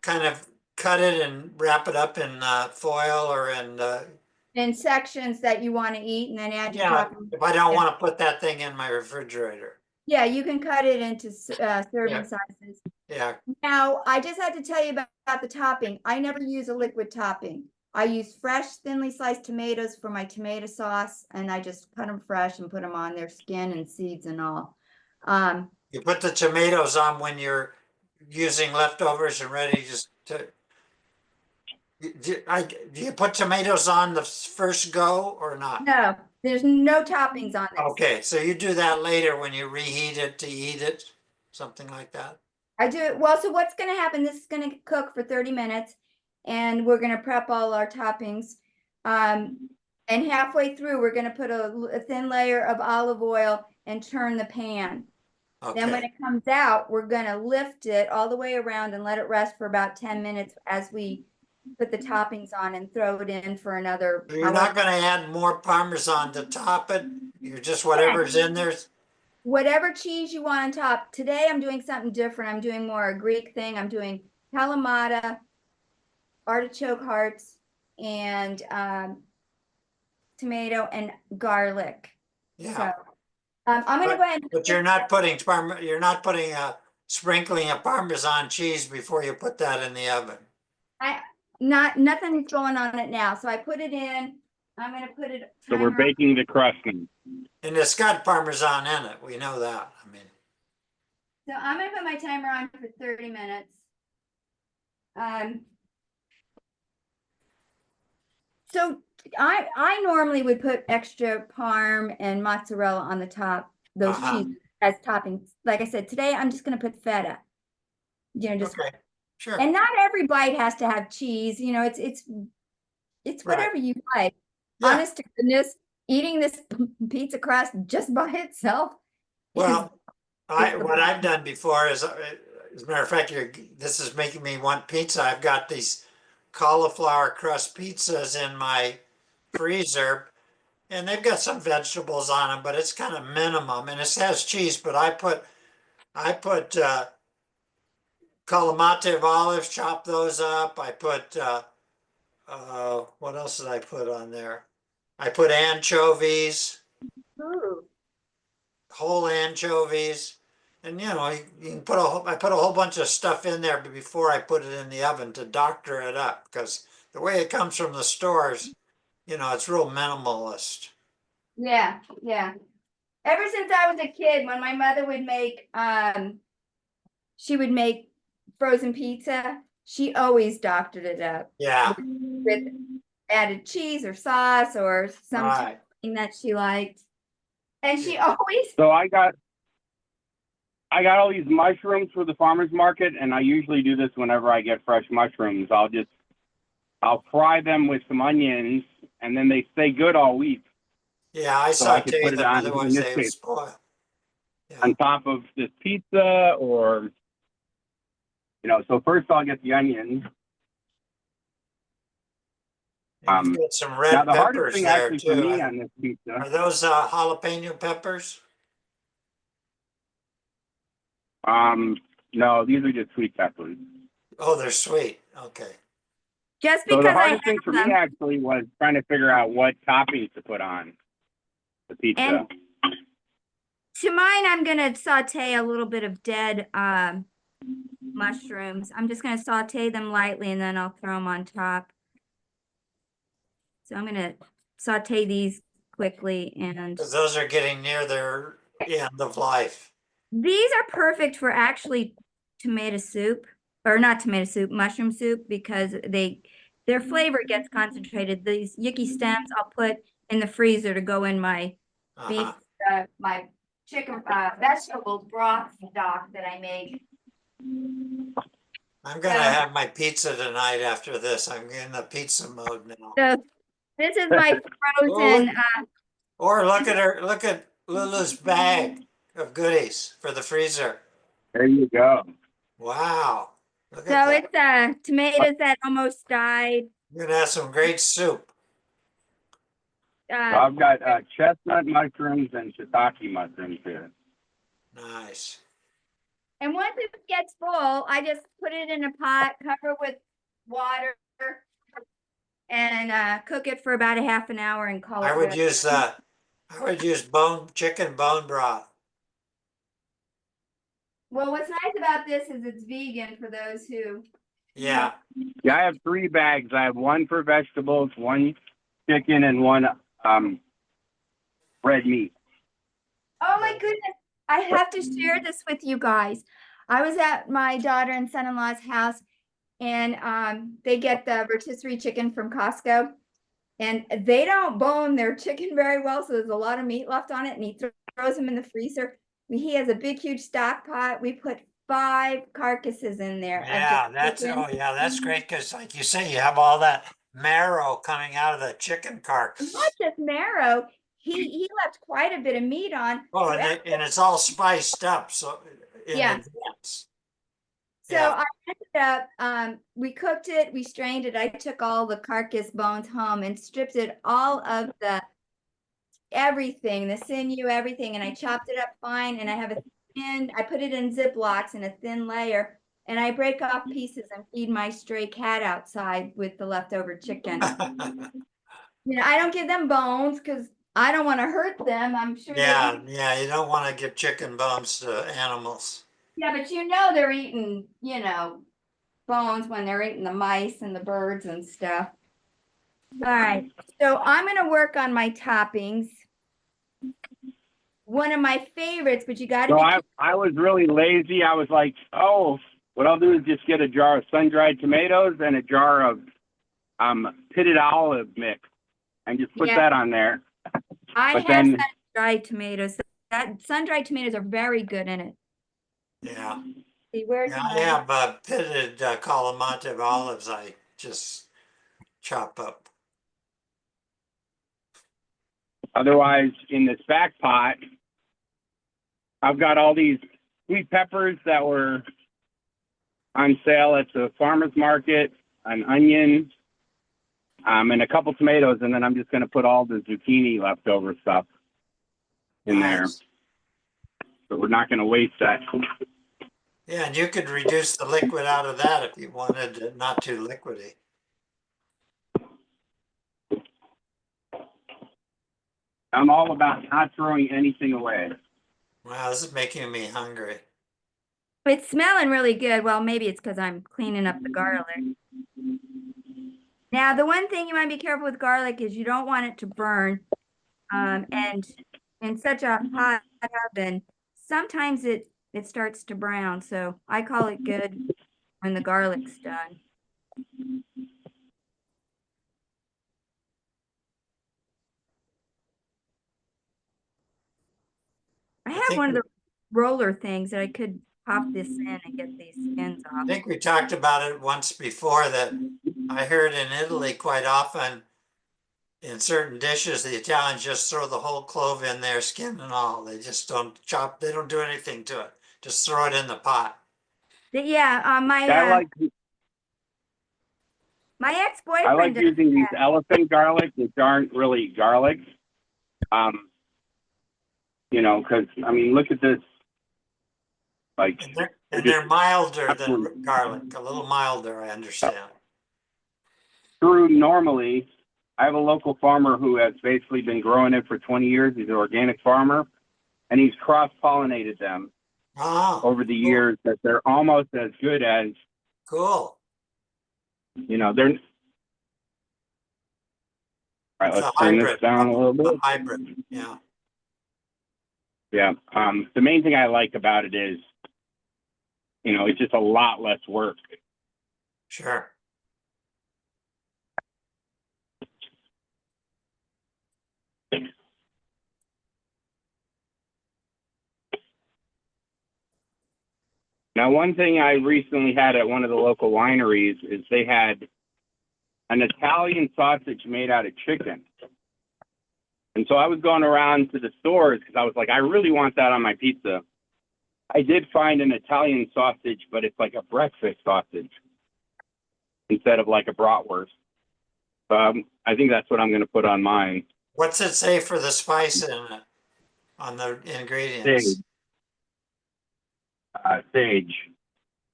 kind of cut it and wrap it up in foil or in sections that you want to eat and then add your yeah, toppings. if I don't want to put that thing in my refrigerator. Yeah, you can cut it into serving Yeah. sizes. Yeah. Now, I just had to tell you about the topping. I never use a liquid topping. I use fresh, thinly sliced tomatoes for my tomato sauce, and I just cut them fresh and put them on their skin and seeds and all. You put the tomatoes on when you're using leftovers and ready just to. Do you put tomatoes on the first go or not? No, there's no toppings on this. Okay, so you do that later when you reheat it to eat it, something like that. I do it. Well, so what's going to happen? This is going to cook for 30 minutes and we're going to prep all our toppings. And halfway through, we're going to put a thin layer of olive oil and turn the pan. Then when Okay, it comes out, we're going to lift it all the way around and let it rest for about 10 minutes as we put the toppings on and throw it in for another. so you're not gonna add more Parmesan to top it? You're just whatever's in there? Whatever cheese you want on top. Today I'm doing something different. I'm doing more a Greek thing. I'm doing kalamata, artichoke hearts, and tomato and garlic. Yeah, So I'm gonna go ahead. but you're not putting a sprinkling of Parmesan cheese before you put that in the oven. Nothing's going on it now. So I put it in. I'm gonna put it. so we're baking the crust now. And it's got Parmesan in it, we know that, I mean. So I'm gonna put my timer on for 30 minutes. So I normally would put extra parm and mozzarella on the top, those cheese as toppings. Like I said, today I'm just gonna put feta. Just Okay, sure. and not every bite has to have cheese. It's Right. whatever you like. Yeah. Honest to goodness, eating this pizza crust just by itself. Well, what I've done before is, as a matter of fact, this is making me want pizza. I've got these cauliflower crust pizzas in my freezer, and they've got some vegetables on them, but it's kind of minimum, and it has cheese. But I put Kalamata of olives, chop those up. I put what else did I put on there? I put anchovies. Ooh. Whole anchovies, and you can put I put a whole bunch of stuff in there before I put it in the oven to doctor it up, because the way it comes from the stores, it's real minimalist. Yeah. Ever since I was a kid, when my mother would make, she would make frozen pizza, she always doctored it up. Yeah. With added cheese or sauce or something that she liked. And she always. So I got all these mushrooms for the farmer's market, and I usually do this whenever I get fresh mushrooms. I'll fry them with some onions and then they stay good all week. Yeah, I So I could saute put it them, on, in otherwise this they would case, spoil. Yeah. on top of this pizza, or, so first I'll get the onions. And you've got some Now red the hardest peppers thing there actually for too. me on this pizza, Are those jalapeno peppers? no, these are just sweet peppers. Oh, they're sweet. Okay. Just So the because I hardest thing have for them. me actually was trying to figure out what toppings to put on the pizza. And to mine, I'm gonna saute a little bit of dead mushrooms. I'm just gonna saute them lightly and then I'll throw them on top. So I'm gonna saute these quickly, and Because those are getting near their end of life. these are perfect for actually tomato soup, or not tomato soup, mushroom soup, because their flavor gets concentrated. These yucky stems I'll put in the freezer to go in my beef, my chicken, vegetable broth stock that I make. I'm gonna have my pizza tonight after this. I'm in the pizza mode now. So this is my frozen. Or look at her, look at Lulu's bag of goodies for the freezer. There you go. Wow. Look So at that. it's tomatoes that almost died. You're gonna have some great soup. So I've got chestnut mushrooms and shiitake mushrooms here. Nice. And once it gets full, I just put it in a pot, cover with water, and cook it for about a half an hour and call I it would good. use chicken bone broth. Well, what's nice about this is it's vegan for those who. Yeah. Yeah, I have 3 bags. I have one for vegetables, one chicken, and one red meat. Oh my goodness. I have to share this with you guys. I was at my daughter and son-in-law's house, and they get the rotisserie chicken from Costco, and they don't bone their chicken very well, so there's a lot of meat left on it, and he throws them in the freezer. He has a big, huge stock pot. We put 5 carcasses in there. Yeah, that's great because like you say, you have all that marrow coming out of the chicken carcass. Not just marrow. He left quite a bit of meat on. Oh, So and it's all spiced up, so in Yeah. advance. So Yeah. I ended up, we cooked it, we strained it. I took all the carcass bones home and stripped it all of everything, the sinew, everything, and I chopped it up fine. And I have I put it in Ziplocs in a thin layer, and I break off pieces and feed my stray cat outside with the leftover chicken. I don't give them bones because I don't want to hurt them. I'm sure. Yeah, you don't want to give chicken bones to animals. Yeah, but they're eating, bones when they're eating the mice and the birds and stuff. All right, so I'm going to work on my toppings. One of my favorites, but you got to So be. I was really lazy. I was like, oh, what I'll do is just get a jar of sun-dried tomatoes and a jar of pitted olive mix, and just put that on there. I But have then- sun-dried tomatoes. That sun-dried tomatoes are very good in it. Yeah. See, where's Yeah, I have pitted Calamantive olives I just chop up. Otherwise, in this back pot, I've got all these sweet peppers that were on sale at the farmer's market, an onion, and a couple tomatoes, and then I'm just going to put all the zucchini leftover stuff in there. But we're not going to waste that. Yeah, and you could reduce the liquid out of that if you wanted it not too liquidy. I'm all about not throwing anything away. Wow, this is making me hungry. It's smelling really good. Well, maybe it's because I'm cleaning up the garlic. Now, the one thing you want to be careful with garlic is you don't want it to burn. And in such a hot oven, sometimes it starts to brown. So I call it good when the garlic's done. I have one of the roller things that I could pop this in and get these skins I off. think we talked about it once before that I heard in Italy quite often in certain dishes, the Italians just throw the whole clove in there, skin and all. They just don't chop, they don't do anything to it. Just throw it in the pot. Yeah, I like my I ex-boyfriend like does using these that. elephant garlic, which aren't really garlic. You know, because I mean, look at this. Like, And they're they're just milder than absolutely garlic, a little milder, I understand. true. Normally, I have a local farmer who has basically been growing it for 20 years. He's an organic farmer, and he's cross-pollinated them Oh, over the cool. years that they're almost as good as, Cool. you know, they're. All right, It's a let's turn this hybrid, down a little a bit. hybrid, yeah, Yeah. The main thing I like about it is, you know, it's just a lot less work. sure. Now, one thing I recently had at one of the local wineries is they had an Italian sausage made out of chicken. And so I was going around to the stores because I was like, I really want that on my pizza. I did find an Italian sausage, but it's like a breakfast sausage instead of like a bratwurst. I think that's what I'm going to put on mine. What's it say for the spice in it, on the Sage. ingredients? Sage.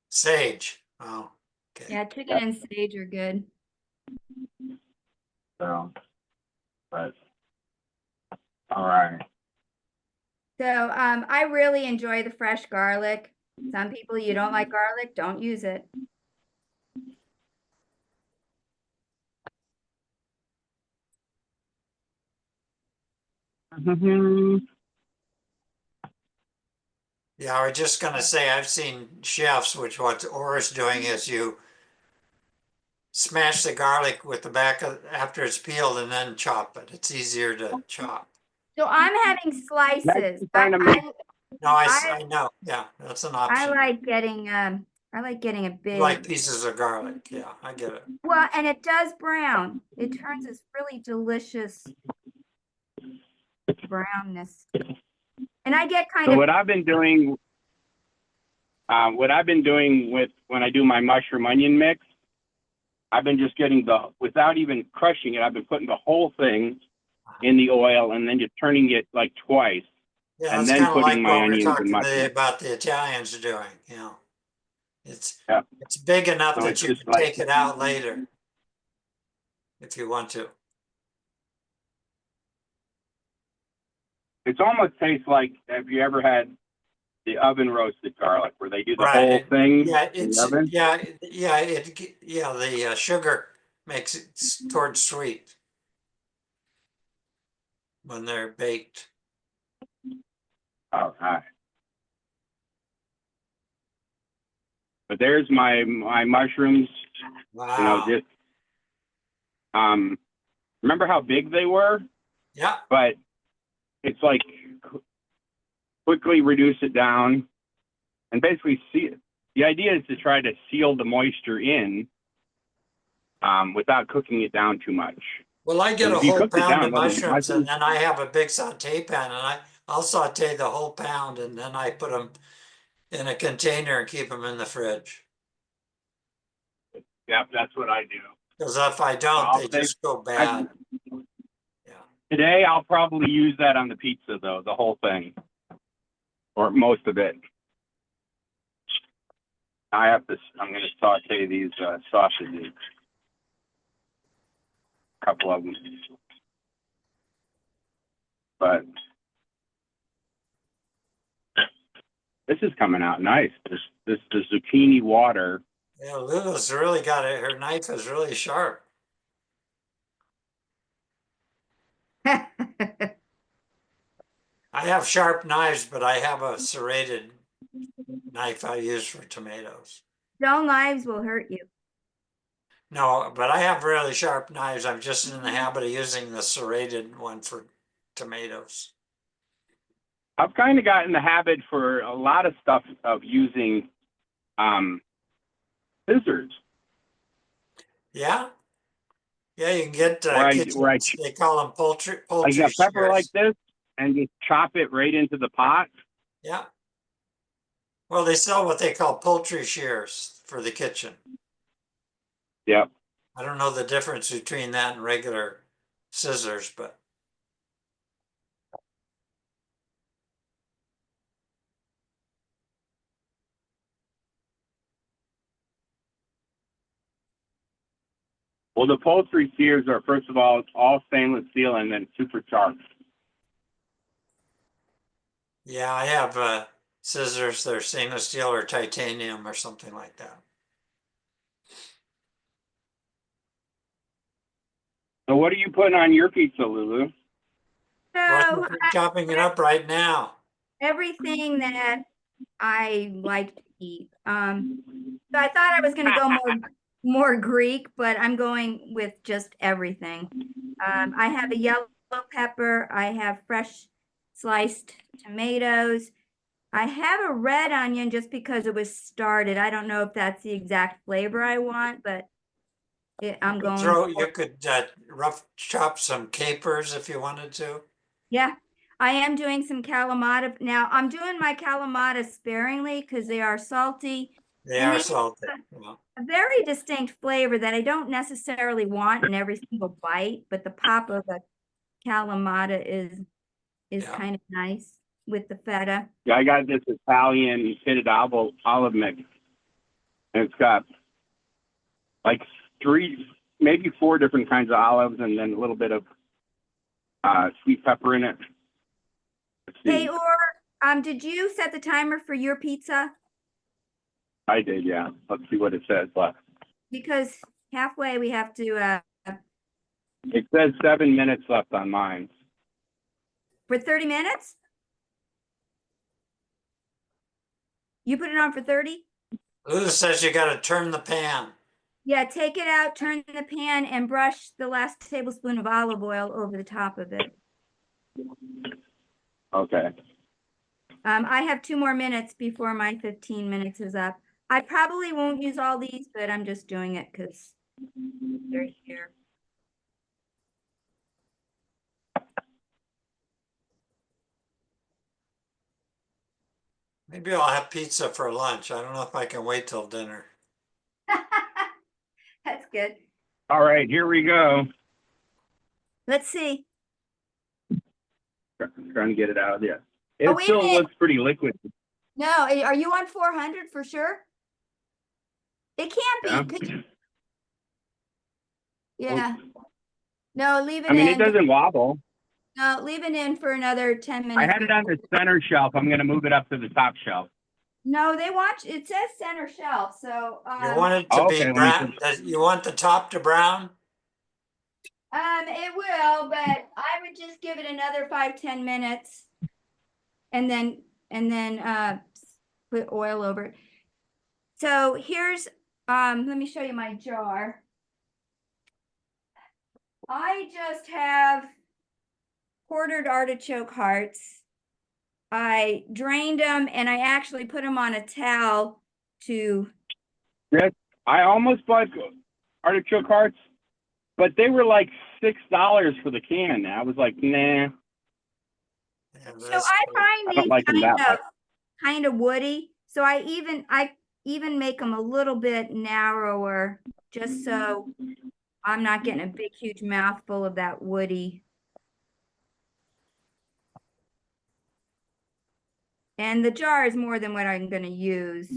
Sage, oh, okay. Yeah, chicken and sage are good. So, but all right. So I really enjoy the fresh garlic. Some people, you don't like garlic, don't use it. Yeah, I was just gonna say, I've seen chefs, which what Or's doing is you smash the garlic with the back of, after it's peeled and then chop it. It's easier to chop. So I'm having That's slices. kind of makes No, I I know, yeah, that's an I option. like getting I like getting a You like big, pieces of garlic, yeah, I get it. well, and it does brown. It turns this really delicious brownness. And I get kind so of, what I've been doing. What I've been doing with when I do my mushroom onion mix, I've been just getting without even crushing it, I've been putting the whole thing in the oil and then just turning it like twice Yeah, and that's then kind of putting like my what we were onions and talking mushrooms. about the Italians doing, you know. It's Yeah. it's big enough So that it's you just can like, take it out later if you want to. it almost tastes like, have you ever had the oven roasted garlic where they do the whole Right. thing Yeah, in the it's oven? the sugar makes it towards sweet when they're baked. All right. But there's my mushrooms, you know, Wow. just, remember how big they were? Yeah. But it's like quickly reduce it down and basically see it. The idea is to try to seal the moisture in without cooking it down too much. Well, I get a If you whole cook it pound down, of whether the mushrooms and mushrooms, then I have a big saute pan and I'll saute the whole pound and then I put them in a container and keep them in the fridge. yeah, that's what I do. Because if I So don't, I'll they say, just go bad. Yeah. today I'll probably use that on the pizza though, the whole thing, or most of it. I'm going to saute these sausages, a couple of them, but this is coming out nice. The zucchini water. Yeah, Lulu's really got it. Her knife is really sharp. I have sharp knives, but I have a serrated knife I use for tomatoes. dull knives will hurt you. No, but I have really sharp knives. I'm just in the habit of using the serrated one for tomatoes. I've kind of gotten the habit for a lot of stuff of using scissors. Yeah? Yeah, you can get where I kitchens, they call them like poultry a pepper like shears. this and just chop it right into the pot. Yeah. Well, they sell what they call poultry shears for the kitchen. Yep. I don't know the difference between that and regular scissors, but Well, the poultry shears are, first of all stainless steel and then super sharp. yeah, I have scissors. They're stainless steel or titanium or something like that. So what are you putting on your pizza, Lulu? Well, So I'm chopping it up right now. everything that I like to eat. So I thought I was going to go more Greek, but I'm going with just everything. I have a yellow pepper. I have fresh sliced tomatoes. I have a red onion just because it was started. I don't know if that's the exact flavor I want, but I'm going You could rough chop some capers if you wanted to. Yeah, I am doing some Kalamata. Now, I'm doing my Kalamata sparingly because they are salty They and are they salted. have Yeah. a very distinct flavor that I don't necessarily want in every single bite, but the pop of a Kalamata is Yeah. kind of nice with the feta. Yeah, I got this Italian pitted olive mix, and it's got like maybe four different kinds of olives, and then a little bit of sweet pepper in it. Let's see. Hey, or did you set the timer for your pizza? I did, yeah. Let's see what it says left. Because halfway we have to It says 7 minutes left on mine. for 30 minutes? You put it on for 30? Lulu says you got to turn the pan. Yeah, take it out, turn the pan, and brush the last tablespoon of olive oil over the top of it. Okay. I have 2 more minutes before my 15 minutes is up. I probably won't use all these, but I'm just doing it because they're here. Maybe I'll have pizza for lunch. I don't know if I can wait till dinner. That's good. All right, here we go. Let's see. Trying to get it out. Yeah. It Oh, wait a still minute. looks pretty liquid. No, are you on 400 for sure? It can't Yeah. be. Yeah. No, leave it I mean, it in. doesn't wobble. No, leave it in for another 10 I minutes. had it on the center shelf. I'm going to move it up to the top shelf. No, it says center shelf, so You want it to be Okay, brown? You want the top to brown? it will, but I would just give it another 5-10 minutes and then put oil over it. So here's let me show you my jar. I just have quartered artichoke hearts. I drained them and I actually put them on a towel to Yes, I almost bought artichoke hearts, but they were like $6 for the can. I was like, nah. Yeah, So that's I good. find I don't these like them that much. kind of woody. So I even make them a little bit narrower just so I'm not getting a big huge mouthful of that woody. And the jar is more than what I'm going to use.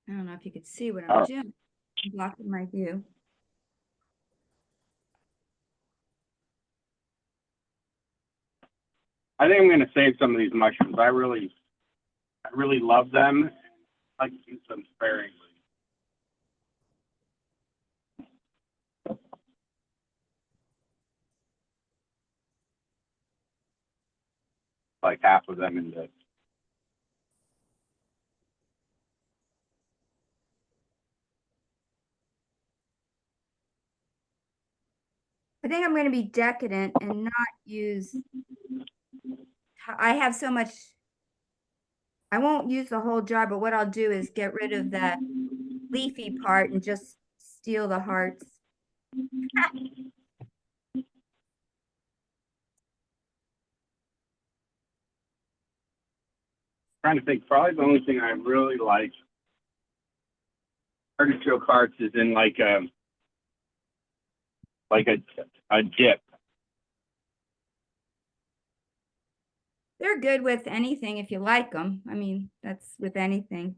I don't know if you could see what I'm doing. I'm blocking my view. I think I'm going to save some of these mushrooms. I really love them. I like to use them sparingly. Like half of them in this. I think I'm going to be decadent and not use. I have so much. I won't use the whole jar, but what I'll do is get rid of the leafy part and just steal the hearts. Trying to think, probably the only thing I really like artichoke hearts is in like a dip. They're good with anything if you like them. I mean, that's with anything.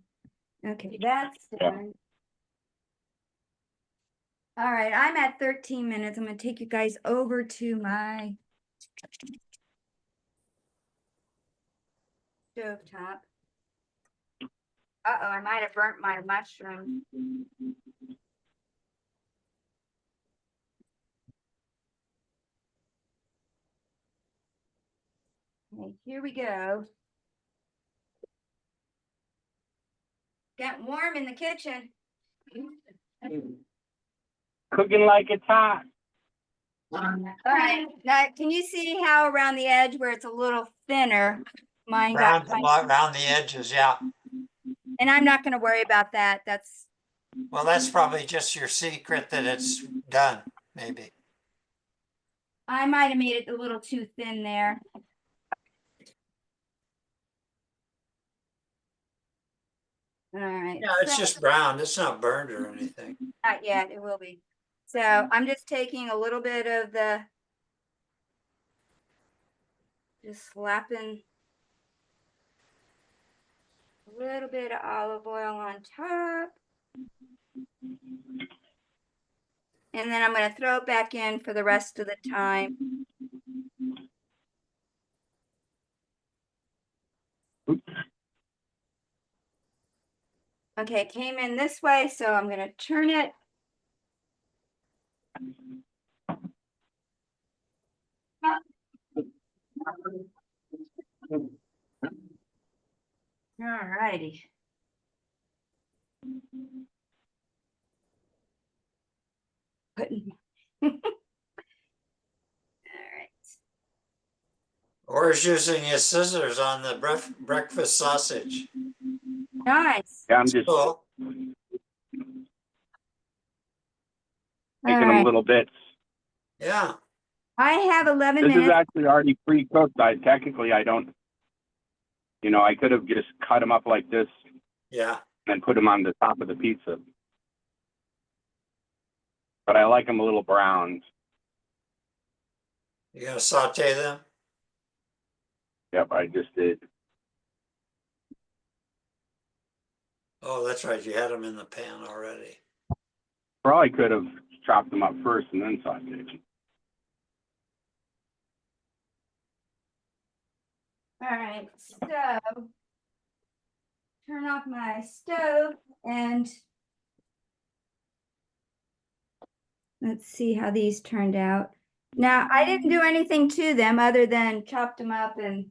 Okay, that's done. All right, I'm at 13 minutes. I'm going to take you guys over to my stovetop. Uh-oh, I might have burnt my mushroom. Okay, here we go. Getting warm in the kitchen. Cooking like it's hot. All right, now can you see how around the edge where it's a little thinner, mine got, Around the edges, yeah. and I'm not going to worry about that. That's, Well, that's probably just your secret that it's done, maybe. I might have made it a little too thin there. All right. Yeah, it's just brown. It's not burned or anything. Not yet, it will be. So I'm just taking a little bit of the, just slapping a little bit of olive oil on top. And then I'm going to throw it back in for the rest of the time. Okay, it came in this way, so I'm going to turn it. All righty. Putting. All right. Or is using his scissors on the breakfast sausage. Nice. Yeah, I'm just Cool. making All them right. little bits. Yeah. I have 11 This is minutes. actually already pre-cooked. Technically, I don't, I could have just cut them up like this Yeah. and put them on the top of the pizza. But I like them a little browned. You gonna saute them? Yep, I just did. Oh, that's right. You had them in the pan already. Probably could have chopped them up first and then sauteed them. All right, so turn off my stove and let's see how these turned out. Now, I didn't do anything to them other than chop them up and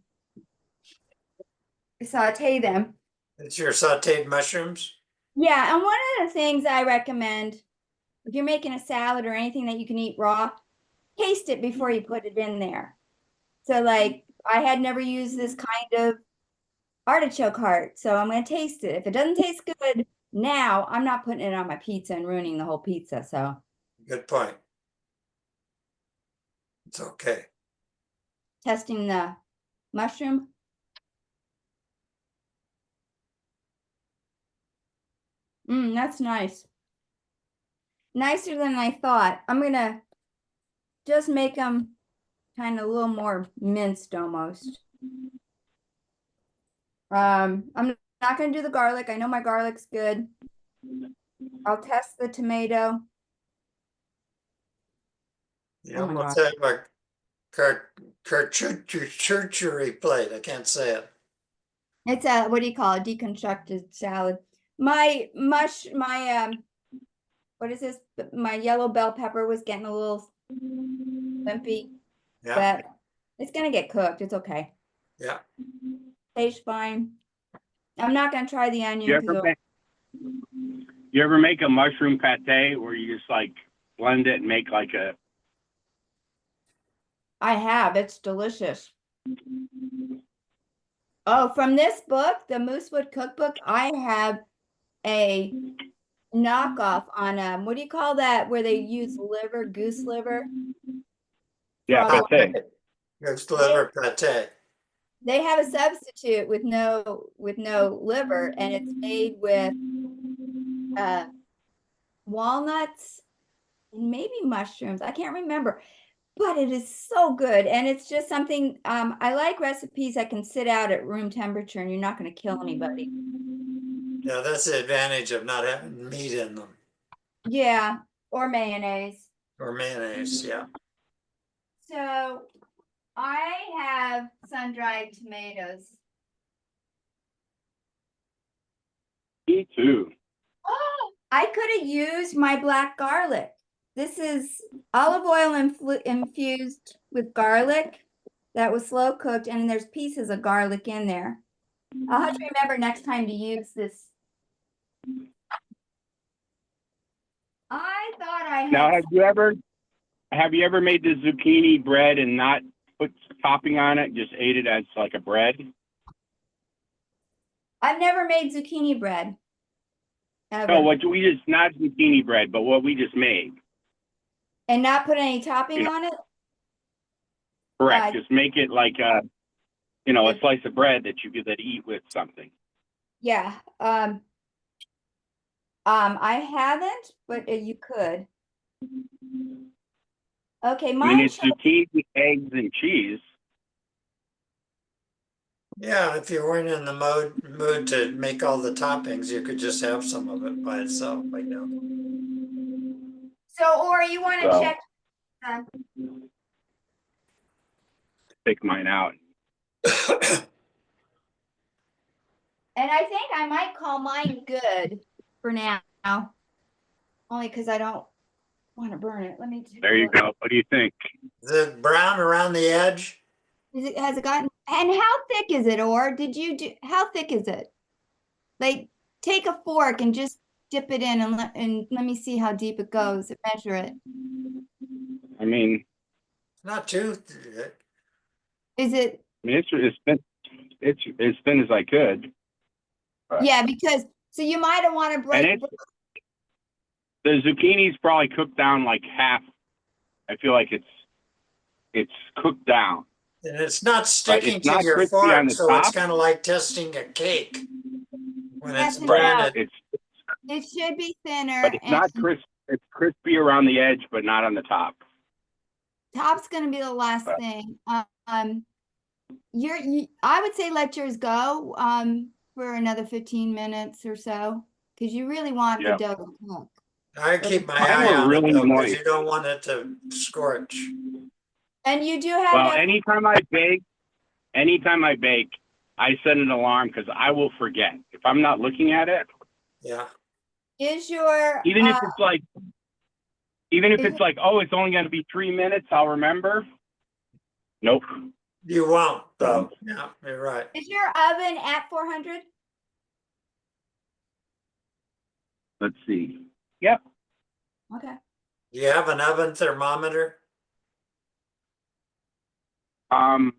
saute them. It's your sauteed mushrooms? Yeah, and one of the things I recommend, if you're making a salad or anything that you can eat raw, taste it before you put it in there. So like, I had never used this kind of artichoke heart, so I'm going to taste it. If it doesn't taste good now, I'm not putting it on my pizza and ruining the whole pizza. So Good point. It's okay. testing the mushroom. That's nice. Nicer than I thought. I'm going to just make them kind of a little more minced almost. I'm not going to do the garlic. I know my garlic's good. I'll test the tomato. You Oh my almost God. have a charcuterie plate. I can't say it. It's a, what do you call it? Deconstructed salad. My what is this? My yellow bell pepper was getting a little wimpy, Yeah. but it's gonna get cooked. It's okay. Yeah. Tastes fine. I'm not gonna try the onion You because ever make a mushroom pate where you just like blend it and make like a? I have. It's delicious. Oh, from this book, the Moosewood Cookbook, I have a knockoff on what do you call that? Where they use liver, goose liver? Yeah, From- pate. Goose liver pate. They have a substitute with no liver, and it's made with walnuts and maybe mushrooms. I can't remember, but it is so good. And it's just something I like recipes that can sit out at room temperature and you're not going to kill anybody. Yeah, that's the advantage of not having meat in them Yeah, or mayonnaise. or mayonnaise. Yeah. So I have sun-dried tomatoes. Me too. Oh, I could have used my black garlic. This is olive oil infused with garlic that was slow cooked, and there's pieces of garlic in there. I'll have to remember next time to use this. I thought I had. Now, have you ever made the zucchini bread and not put topping on it, just ate it as like a bread? I've never made zucchini bread. Ever. No, what we just, not zucchini bread, but what we just made. And not put any topping on it? Correct. Just make it like a slice of bread that you could then eat with something. Yeah. I haven't, but you could. Okay, I mean, mine it's zucchini, eggs, and cheese. Yeah, if you weren't in the mood to make all the toppings, you could just have some of it by itself, I know. So, or you want to check. Take mine out. And I think I might call mine good for now. Only because I don't want to burn it. Let me take There you go. What do you think? Is it brown around the edge? Has it gotten, and how thick is it, or how thick is it? Like, take a fork and just dip it in and let me see how deep it goes and measure it. I mean, Not too thick. Is it? I mean, it's as thin as I could. But. Yeah, because so you might want to break. The zucchini's probably cooked down like half. I feel like it's cooked down. And it's not sticking it's to not your fork, so top. it's kind of like testing a cake. When it's Right. branded. It should be thinner. But it's not crisp. It's crispy around the edge, but not on the top. Top's going to be the last thing. I would say let yours go for another 15 minutes or so, because you really want the dough to cook. I keep my eye on it though, because you don't want it to scorch. And you do have. Well, anytime I bake, I set an alarm because I will forget if I'm not looking at it. Yeah. Is your even if it's like, oh, it's only going to be 3 minutes, I'll remember. Nope. You won't though. Yeah, you're right. Is your oven at 400? Let's see. Yep. Okay. Do you have an oven thermometer? Not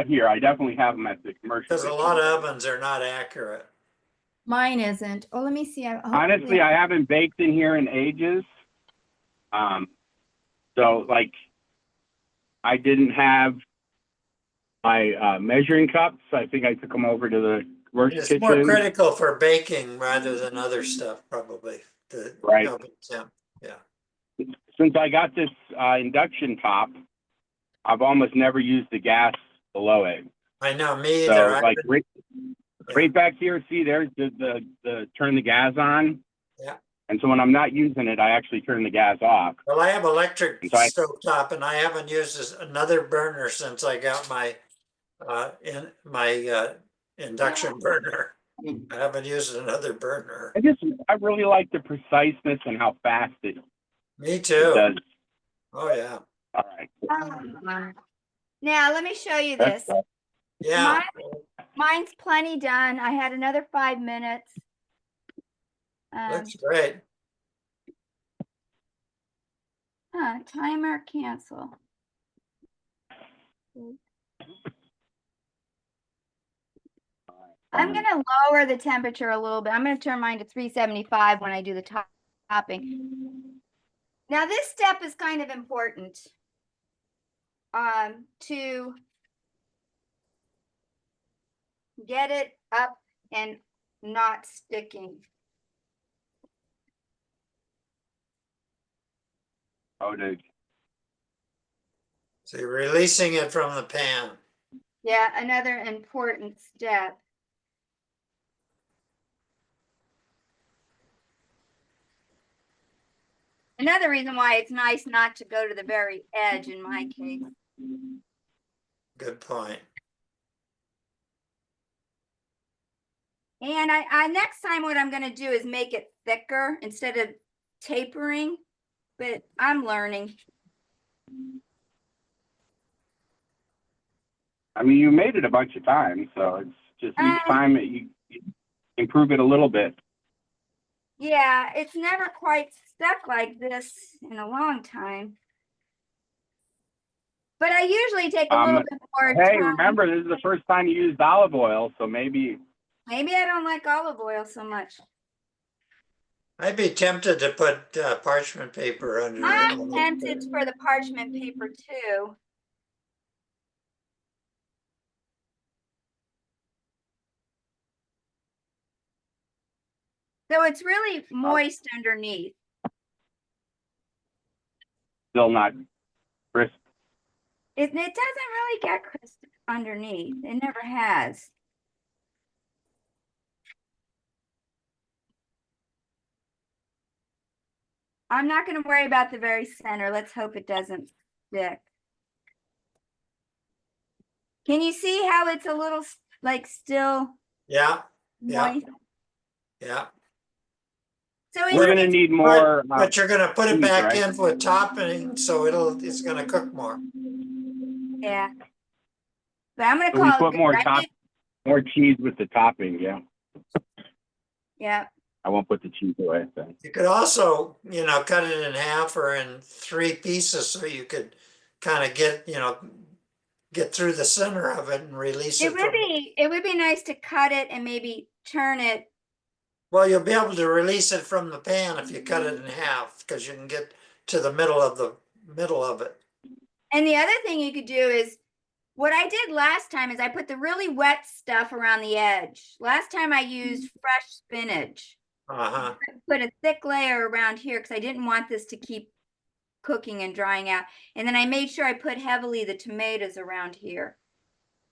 here. I definitely have them at the commercial. Because a lot of ovens are not accurate. Mine isn't. Oh, let me see. Honestly, I haven't baked in here in ages. So like, I didn't have my measuring cups. I think I took them over to the commercial kitchen. It's more critical for baking rather than other stuff, probably. Right. Yeah. Since I got this induction top, I've almost never used the gas below it. I know, me either. So, like right back here, see there's the turn the gas on. Yeah. And so when I'm not using it, I actually turn the gas off. Well, I have electric stove top, and I haven't used another burner since I got my induction burner. I haven't used another burner. I really like the preciseness and how fast it. Me too. Does. Oh yeah. All right. Now let me show you this. Yeah. Mine's plenty done. I had another 5 minutes. Looks great. Timer cancel. I'm gonna lower the temperature a little bit. I'm gonna turn mine to 375 when I do the topping. Now this step is kind of important to get it up and not sticking. Oh, dude. So you're releasing it from the pan. Yeah, another important step. Another reason why it's nice not to go to the very edge in my case. Good point. And I next time what I'm going to do is make it thicker instead of tapering, but I'm learning. I mean, you made it a bunch of times, so it's just each time you improve it a little bit. Yeah, it's never quite stuck like this in a long time. But I usually take a little bit more Hey, time. remember, this is the first time you used olive oil, so maybe I don't like olive oil so much. I'd be tempted to put parchment paper under I'm it. tempted for the parchment paper too. So it's really moist underneath. still not crisp. It doesn't really get crisp underneath. It never has. I'm not going to worry about the very center. Let's hope it doesn't stick. Can you see how it's a little like still Yeah, yeah, moist? yeah. So We're going to need more. But you're going to put it cheese, back right? in with topping, so it's going to cook more. Yeah. But I'm going to So we call put it more cheese with the topping, yeah. Yeah. I won't put the cheese away then. You could also, cut it in half or in 3 pieces so you could kind of get through the center of it and release it. It would be nice to cut it and maybe turn it. Well, you'll be able to release it from the pan if you cut it in half because you can get to the middle of it. And the other thing you could do is what I did last time is I put the really wet stuff around the edge. Last time I used fresh spinach. Uh-huh. Put a thick layer around here because I didn't want this to keep cooking and drying out. And then I made sure I put heavily the tomatoes around here.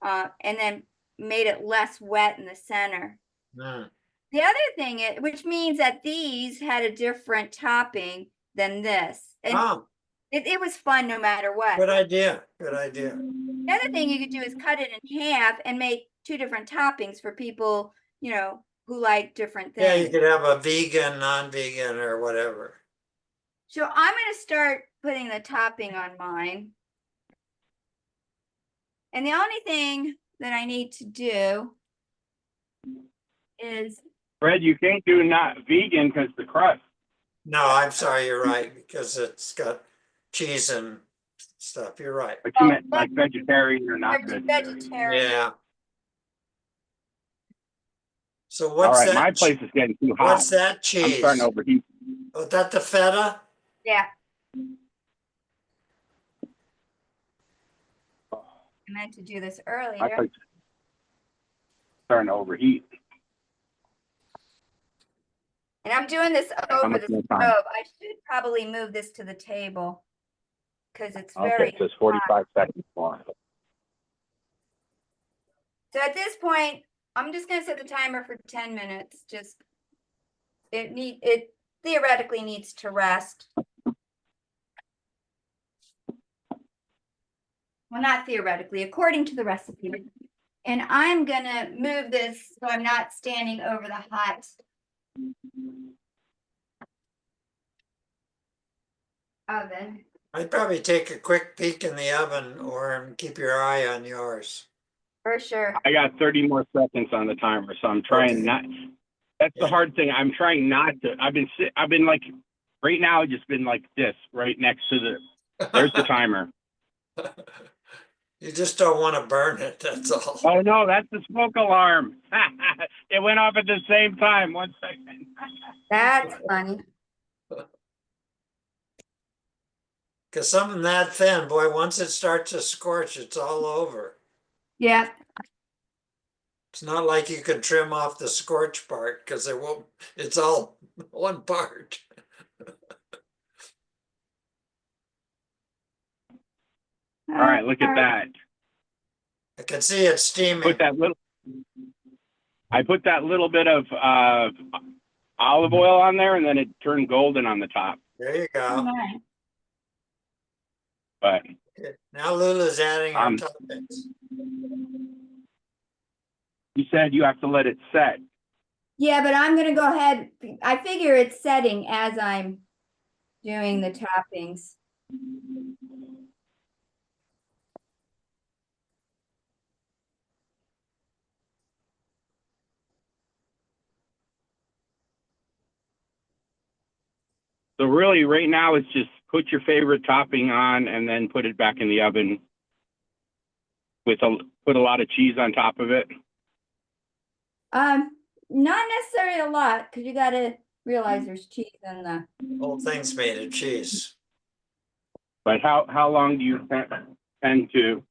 And then made it less wet in the center. Mm. The other thing, which means that these had a different topping than this. And it was fun no matter what. Good idea. Good idea. The other thing you could do is cut it in half and make 2 different toppings for people, who like different things. Yeah, you could have a vegan, non-vegan, or whatever. So I'm going to start putting the topping on mine. And the only thing that I need to do is... Fred, you can't do not vegan because the crust. No, I'm sorry, you're right, because it's got cheese and stuff. You're right. But you meant like vegetarian or not vegetarian. Yeah. So All what's right, that? my place is getting too hot. What's that cheese? I'm starting to overheat. Oh, is that the feta? Yeah. I meant to do this earlier. My place is starting to overheat. And I'm doing this over the stove. I should probably move this to the table because it's very Okay, so it's 45 seconds more. So at this point, I'm just going to set the timer for 10 minutes. It theoretically needs to rest. Well, not theoretically, according to the recipe. And I'm going to move this so I'm not standing over the hot oven. I'd probably take a quick peek in the oven or keep your eye on yours. For sure. I got 30 more seconds on the timer, so I'm trying not. That's the hard thing. I'm trying not to. I've been like, right now, just been like this, right next to there's the timer. You just don't want to burn it, that's all. Oh no, that's the smoke alarm. It went off at the same time. 1 second. That's funny. Because something that thin, boy, once it starts to scorch, it's all over. Yeah. It's not like you can trim off the scorch part because it won't, it's all one part. All right, look at that. I can see it steaming. I put that little bit of olive oil on there, and then it turned golden on the top. There you Oh, go. nice. But Now Lulu's adding her toppings. you said you have to let it set. Yeah, but I'm gonna go ahead. I figure it's setting as I'm doing the toppings. So really, right now, it's just put your favorite topping on, and then put it back in the oven with put a lot of cheese on top of it. Not necessarily a lot, because you gotta realize there's cheese in the. Whole thing's made of cheese. But how long do you tend to?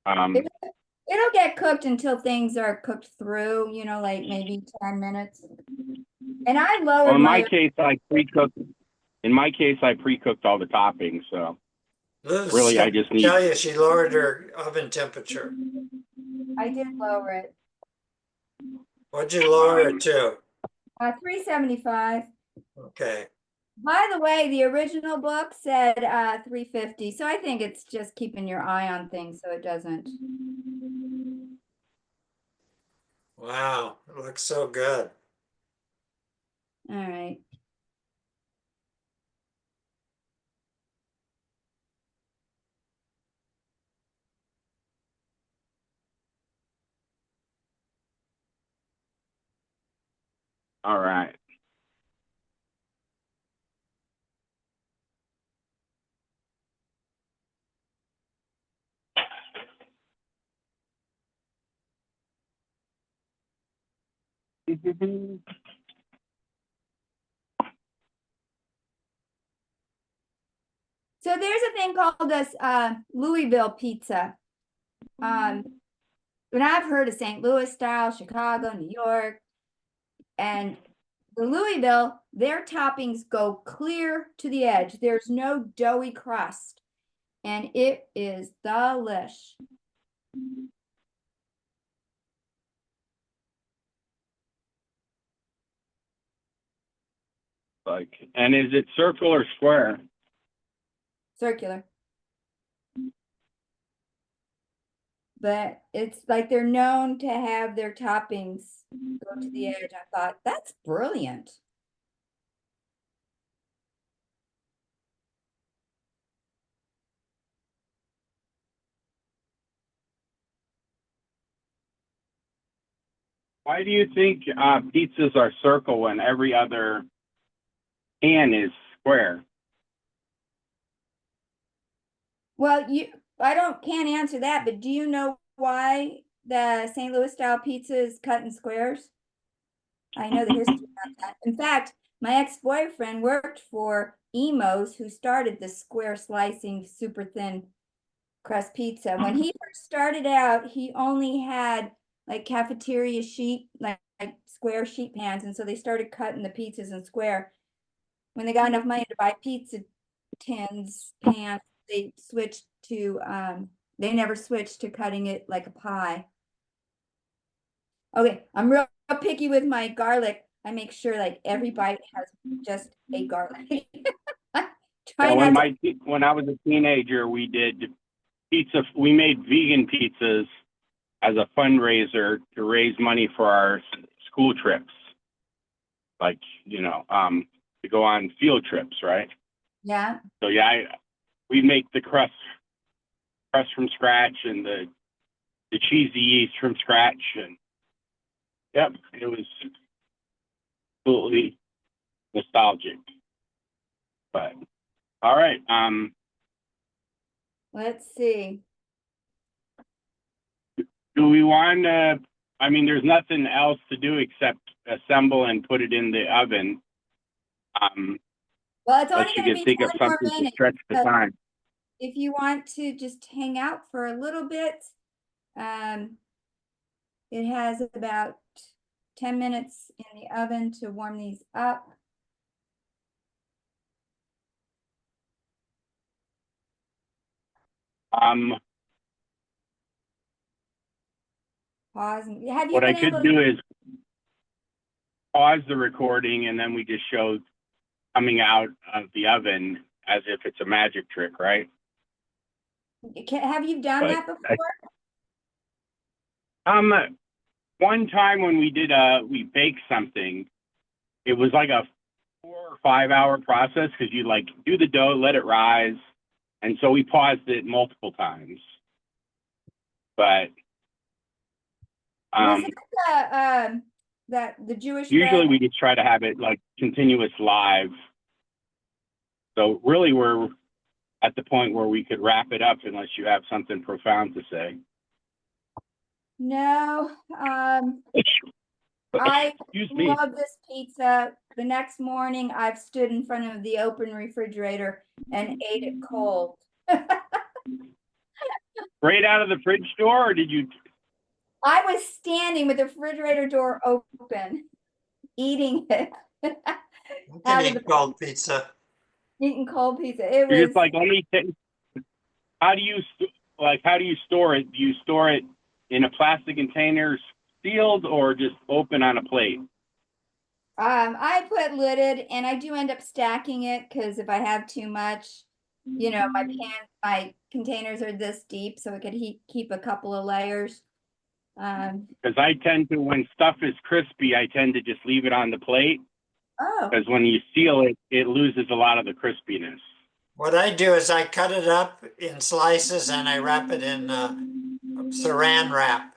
It'll get cooked until things are cooked through, you know, like maybe 10 minutes. And I lowered Well, in my my case, I pre-cooked. In my case, I pre-cooked all the toppings, so Lulu's really, I just need. Tell you, she lowered her oven temperature. I did lower it. What'd you lower it to? 375. Okay. By the way, the original book said 350, so I think it's just keeping your eye on things so it doesn't. Wow, it looks so good. All right. All right. So there's a thing called this Louisville pizza. But I've heard of St. Louis style, Chicago, New York, and the Louisville, their toppings go clear to the edge. There's no doughy crust, and it is delish. And is it circle or square? Circular. But it's like they're known to have their toppings go to the edge. I thought, that's brilliant. Why do you think pizzas are circle when every other pan is square? Well, can't answer that, but do you know why the St. Louis style pizza is cut in squares? I know the history about that. In fact, my ex-boyfriend worked for Emos, who started the square slicing super thin crust pizza. When he first started out, he only had like cafeteria sheet, like square sheet pans, and so they started cutting the pizzas in square. When they got enough money to buy pizza tins, pans, they switched to they never switched to cutting it like a pie. Okay, I'm real picky with my garlic. I make sure like every bite has just a garlic. When I was a teenager, we did pizza. We made vegan pizzas as a fundraiser to raise money for our school trips, like to go on field trips, right? Yeah. So yeah, we make the crust from scratch and the cheesy yeast from scratch, and yep, it was absolutely nostalgic. But all right, Let's see. Do we want to, I mean, there's nothing else to do except assemble and put it in the oven. Well, it's only Unless you gonna can be think of 20 more something to minutes. stretch the So time. if you want to just hang out for a little bit, it has about 10 minutes in the oven to warm these up. Pause. Have you What I been able could to? do is pause the recording and then we just show coming out of the oven as if it's a magic trick, right? Have you done But that before? one time when we baked something, it was like a 4 or 5 hour process because you like do the dough, let it rise, and so we paused it multiple times. But Was it the Jewish usually bread? we just try to have it like continuous live. So really we're at the point where we could wrap it up unless you have something profound to say. No. I Excuse me. love this pizza. The next morning, I've stood in front of the open refrigerator and ate it cold. Right out of the fridge door, or did you? I was standing with the refrigerator door open, eating it. You can eat cold pizza. Eating cold pizza. It You're was just like, let me take. How do you store it? Do you store it in a plastic container, sealed, or just open on a plate? I put lidded, and I do end up stacking it because if I have too much, you know, my containers are this deep, so it could keep a couple of layers. Because I tend to, when stuff is crispy, I tend to just leave it on the plate. Oh, Because when you seal it, it loses a lot of the crispiness. What I do is I cut it up in slices and I wrap it in saran wrap.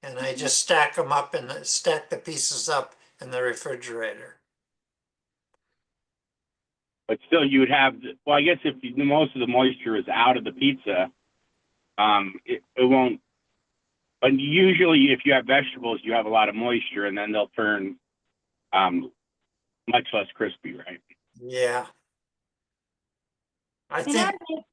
And I just stack them up and stack the pieces up in the refrigerator. But still, you would have, well, I guess if most of the moisture is out of the pizza, it won't. But usually, if you have vegetables, you have a lot of moisture, and then they'll turn much less crispy, right? Yeah. I and think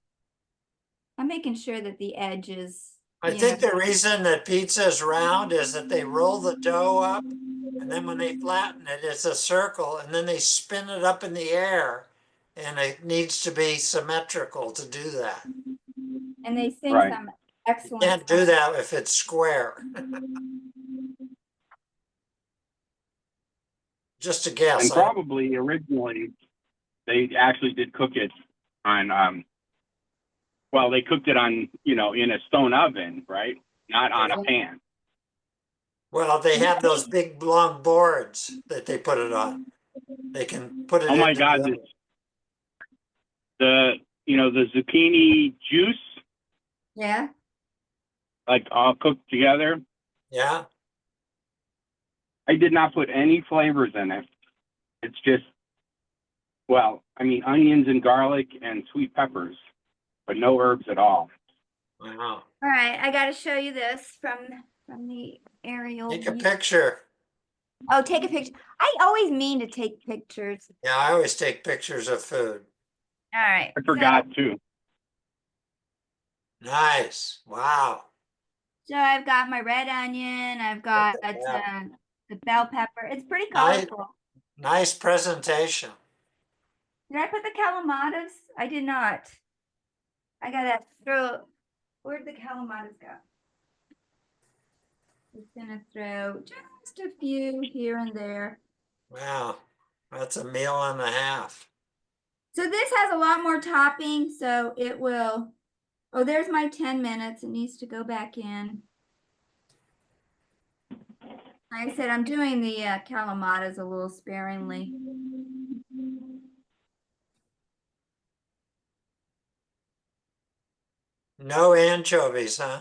I'm making sure that the edges. I think the reason that pizza is round is that they roll the dough up, and then when they flatten it, it's a circle, and then they spin it up in the air, and it needs to be symmetrical to do that. And they sing Right. some You excellent can't do that if it's square. Just a guess. And probably originally, they actually did cook it on, well, they cooked it on, in a stone oven, right? Not on a pan. Well, they have those big long boards that they put it on. They can put it Oh my into God, the the zucchini juice, Yeah. like all cooked together. Yeah. I did not put any flavors in it. It's just, well, I mean, onions and garlic and sweet peppers, but no herbs at all. Wow. All right, I got to show you this from the aerial Take a view. picture. Oh, take a picture. I always mean to take pictures. Yeah, I always take pictures of food. All right. I forgot too. Nice. Wow. So I've got my red onion. I've got Yeah. the bell pepper. It's pretty Nice, colorful. nice presentation. Did I put the calamatas? I did not. I gotta throw. Where'd the calamatas go? Just gonna throw just a few here and there. Wow. That's a meal and a half. So this has a lot more topping, so it will. Oh, there's my 10 minutes. It needs to go back in. Like I said, I'm doing the calamatas a little sparingly. No anchovies, huh?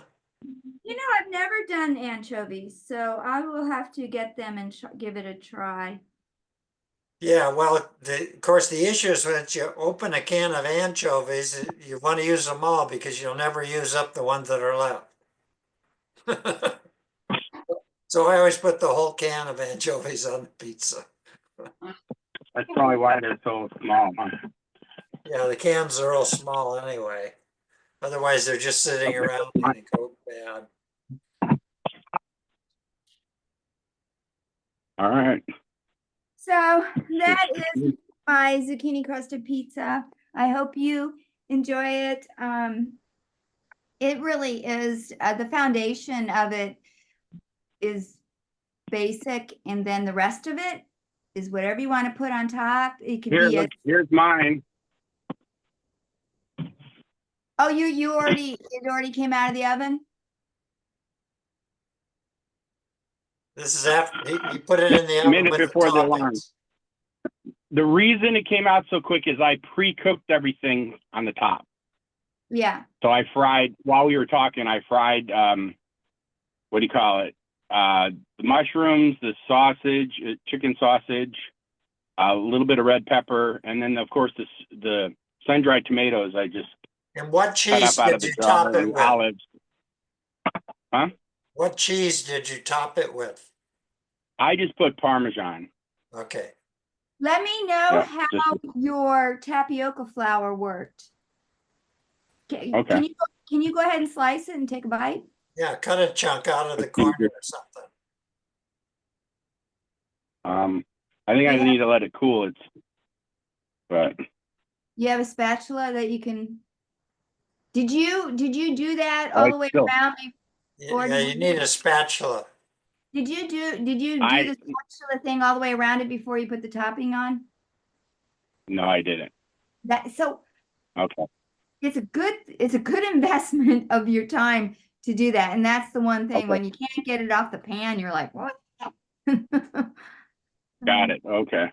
You know, I've never done anchovies, so I will have to get them and give it a try. Yeah, well, of course, the issue is when you open a can of anchovies, you want to use them all because you'll never use up the ones that are left. So I always put the whole can of anchovies on the pizza. That's probably why they're so small, huh? Yeah, the cans are all small anyway. Otherwise, they're just sitting Okay. around and they go bad. All right. So that is my zucchini crusted pizza. I hope you enjoy it. It really is, the foundation of it is basic, and then the rest of it is whatever you want to put on top. It could Here, be look, here's mine. oh, it already came out of the oven? This is after you put it in the A oven minute with the before the alarm. toppings. The reason it came out so quick is I pre-cooked everything on the top. Yeah. So I fried, while we were talking, I fried, what do you call it? The mushrooms, the sausage, chicken sausage, a little bit of red pepper, and then of course the sun-dried tomatoes I just And what cut cheese up out did of the you jar, top it and with? olives. Huh? What cheese did you top it with? I just put Parmesan. Okay. Let me know Yeah, how just, your tapioca flour worked. okay. Can you go ahead and slice it and take a bite? Yeah, cut a chunk out of the corner or something. I think I Yeah. need to let it cool. But You have a spatula that you can. Did you do that Oh, all it's the way still- around before? Yeah, you need a spatula. Did you do I the spatula thing all the way around it before you put the topping on? no, I didn't. So Okay. it's a good investment of your time to do that. And that's the one thing, Okay. when you can't get it off the pan, you're like, what? Got it. Okay.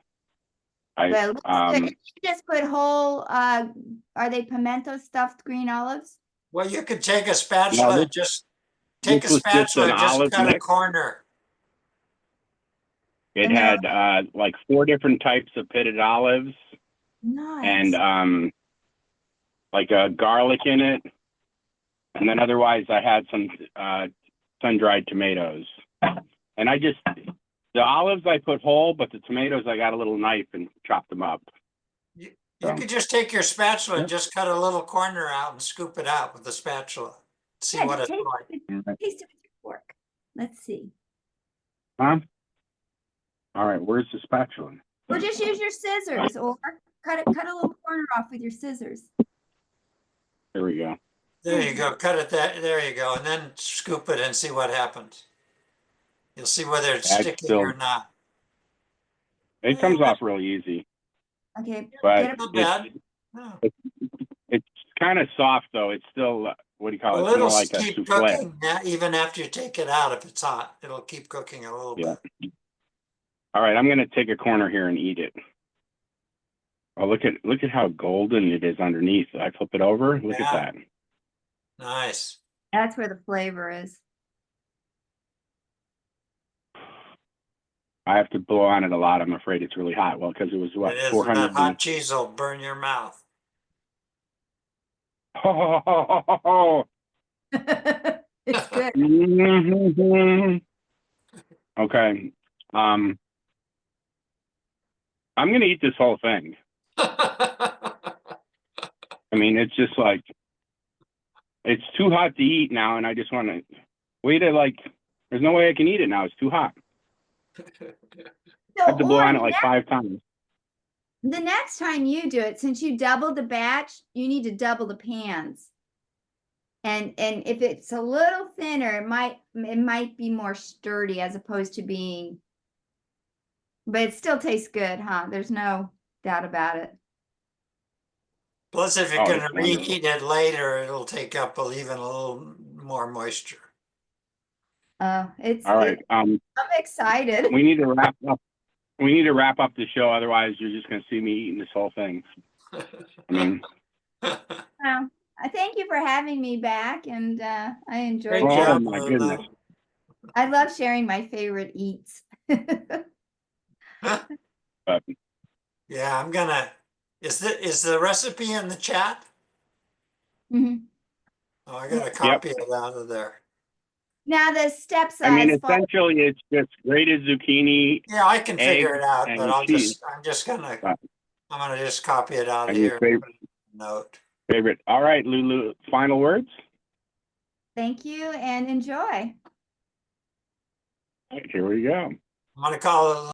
But it looks good. You just put whole, are they pimento stuffed green olives? Well, you could take a No, spatula and just take this a was just an spatula and just olive cut a mix. corner. It And they're had like 4 different types of pitted olives nice. and like a garlic in it. And then otherwise I had some sun-dried tomatoes. And the olives I put whole, but the tomatoes I got a little knife and chopped them up. You So, could just take your spatula and Yep. just cut a little corner out and scoop it out with the spatula. See Yeah, what just it's like. taste it with your fork. Let's see. huh? All right, where's the spatula? Or just use your scissors, or cut a little corner off with your scissors. There we go. There you go. Cut it there you go. And then scoop it and see what happens. You'll see whether it's That's sticky still- or not. It comes off really easy, Okay, but get it. Not bad. No. it's kind of soft though. It's still, what do you call it? Well, It's more it'll like a keep souffle. cooking even after you take it out. If it's hot, it'll keep cooking a little Yeah. bit. All right, I'm gonna take a corner here and eat it. Oh, look at how golden it is underneath. I flip it over. Look Yeah. at that. Nice. That's where the flavor is. I have to blow on it a lot. I'm afraid it's really hot. Well, because it was what, It is. 400. That hot cheese will burn your mouth. It's good. Okay. I'm gonna eat this whole thing. I mean, it's just like, it's too hot to eat now, and I just want to wait. There's no way I can eat it now. It's too hot. I have to blow on it like 5 times. The next time you do it, since you doubled the batch, you need to double the pans. And if it's a little thinner, it might be more sturdy as opposed to being, but it still tastes good, huh? There's no doubt about it. Plus, if you're Oh, going to it's wonderful. reheat it later, it'll take up even a little more moisture. All right. I'm excited. We need to wrap up. We need to wrap up the show. Otherwise, you're just going to see me eating this whole thing. I mean, I thank you for having me back, and I enjoyed Great it. job, my Lulu. goodness. I love sharing my favorite eats. But Yeah, I'm gonna. Is the recipe in the chat? Mhm. Oh, I got a copy of that out of there. Now the step size. I mean, essentially, it's just grated zucchini, Yeah, I can figure egg, it out, but and cheese. I'm just gonna, Uh, I'm gonna just copy it out And your here. favorite, Note. favorite. All right, Lulu, final words? Thank you and enjoy. All right, here we go. I'm gonna call it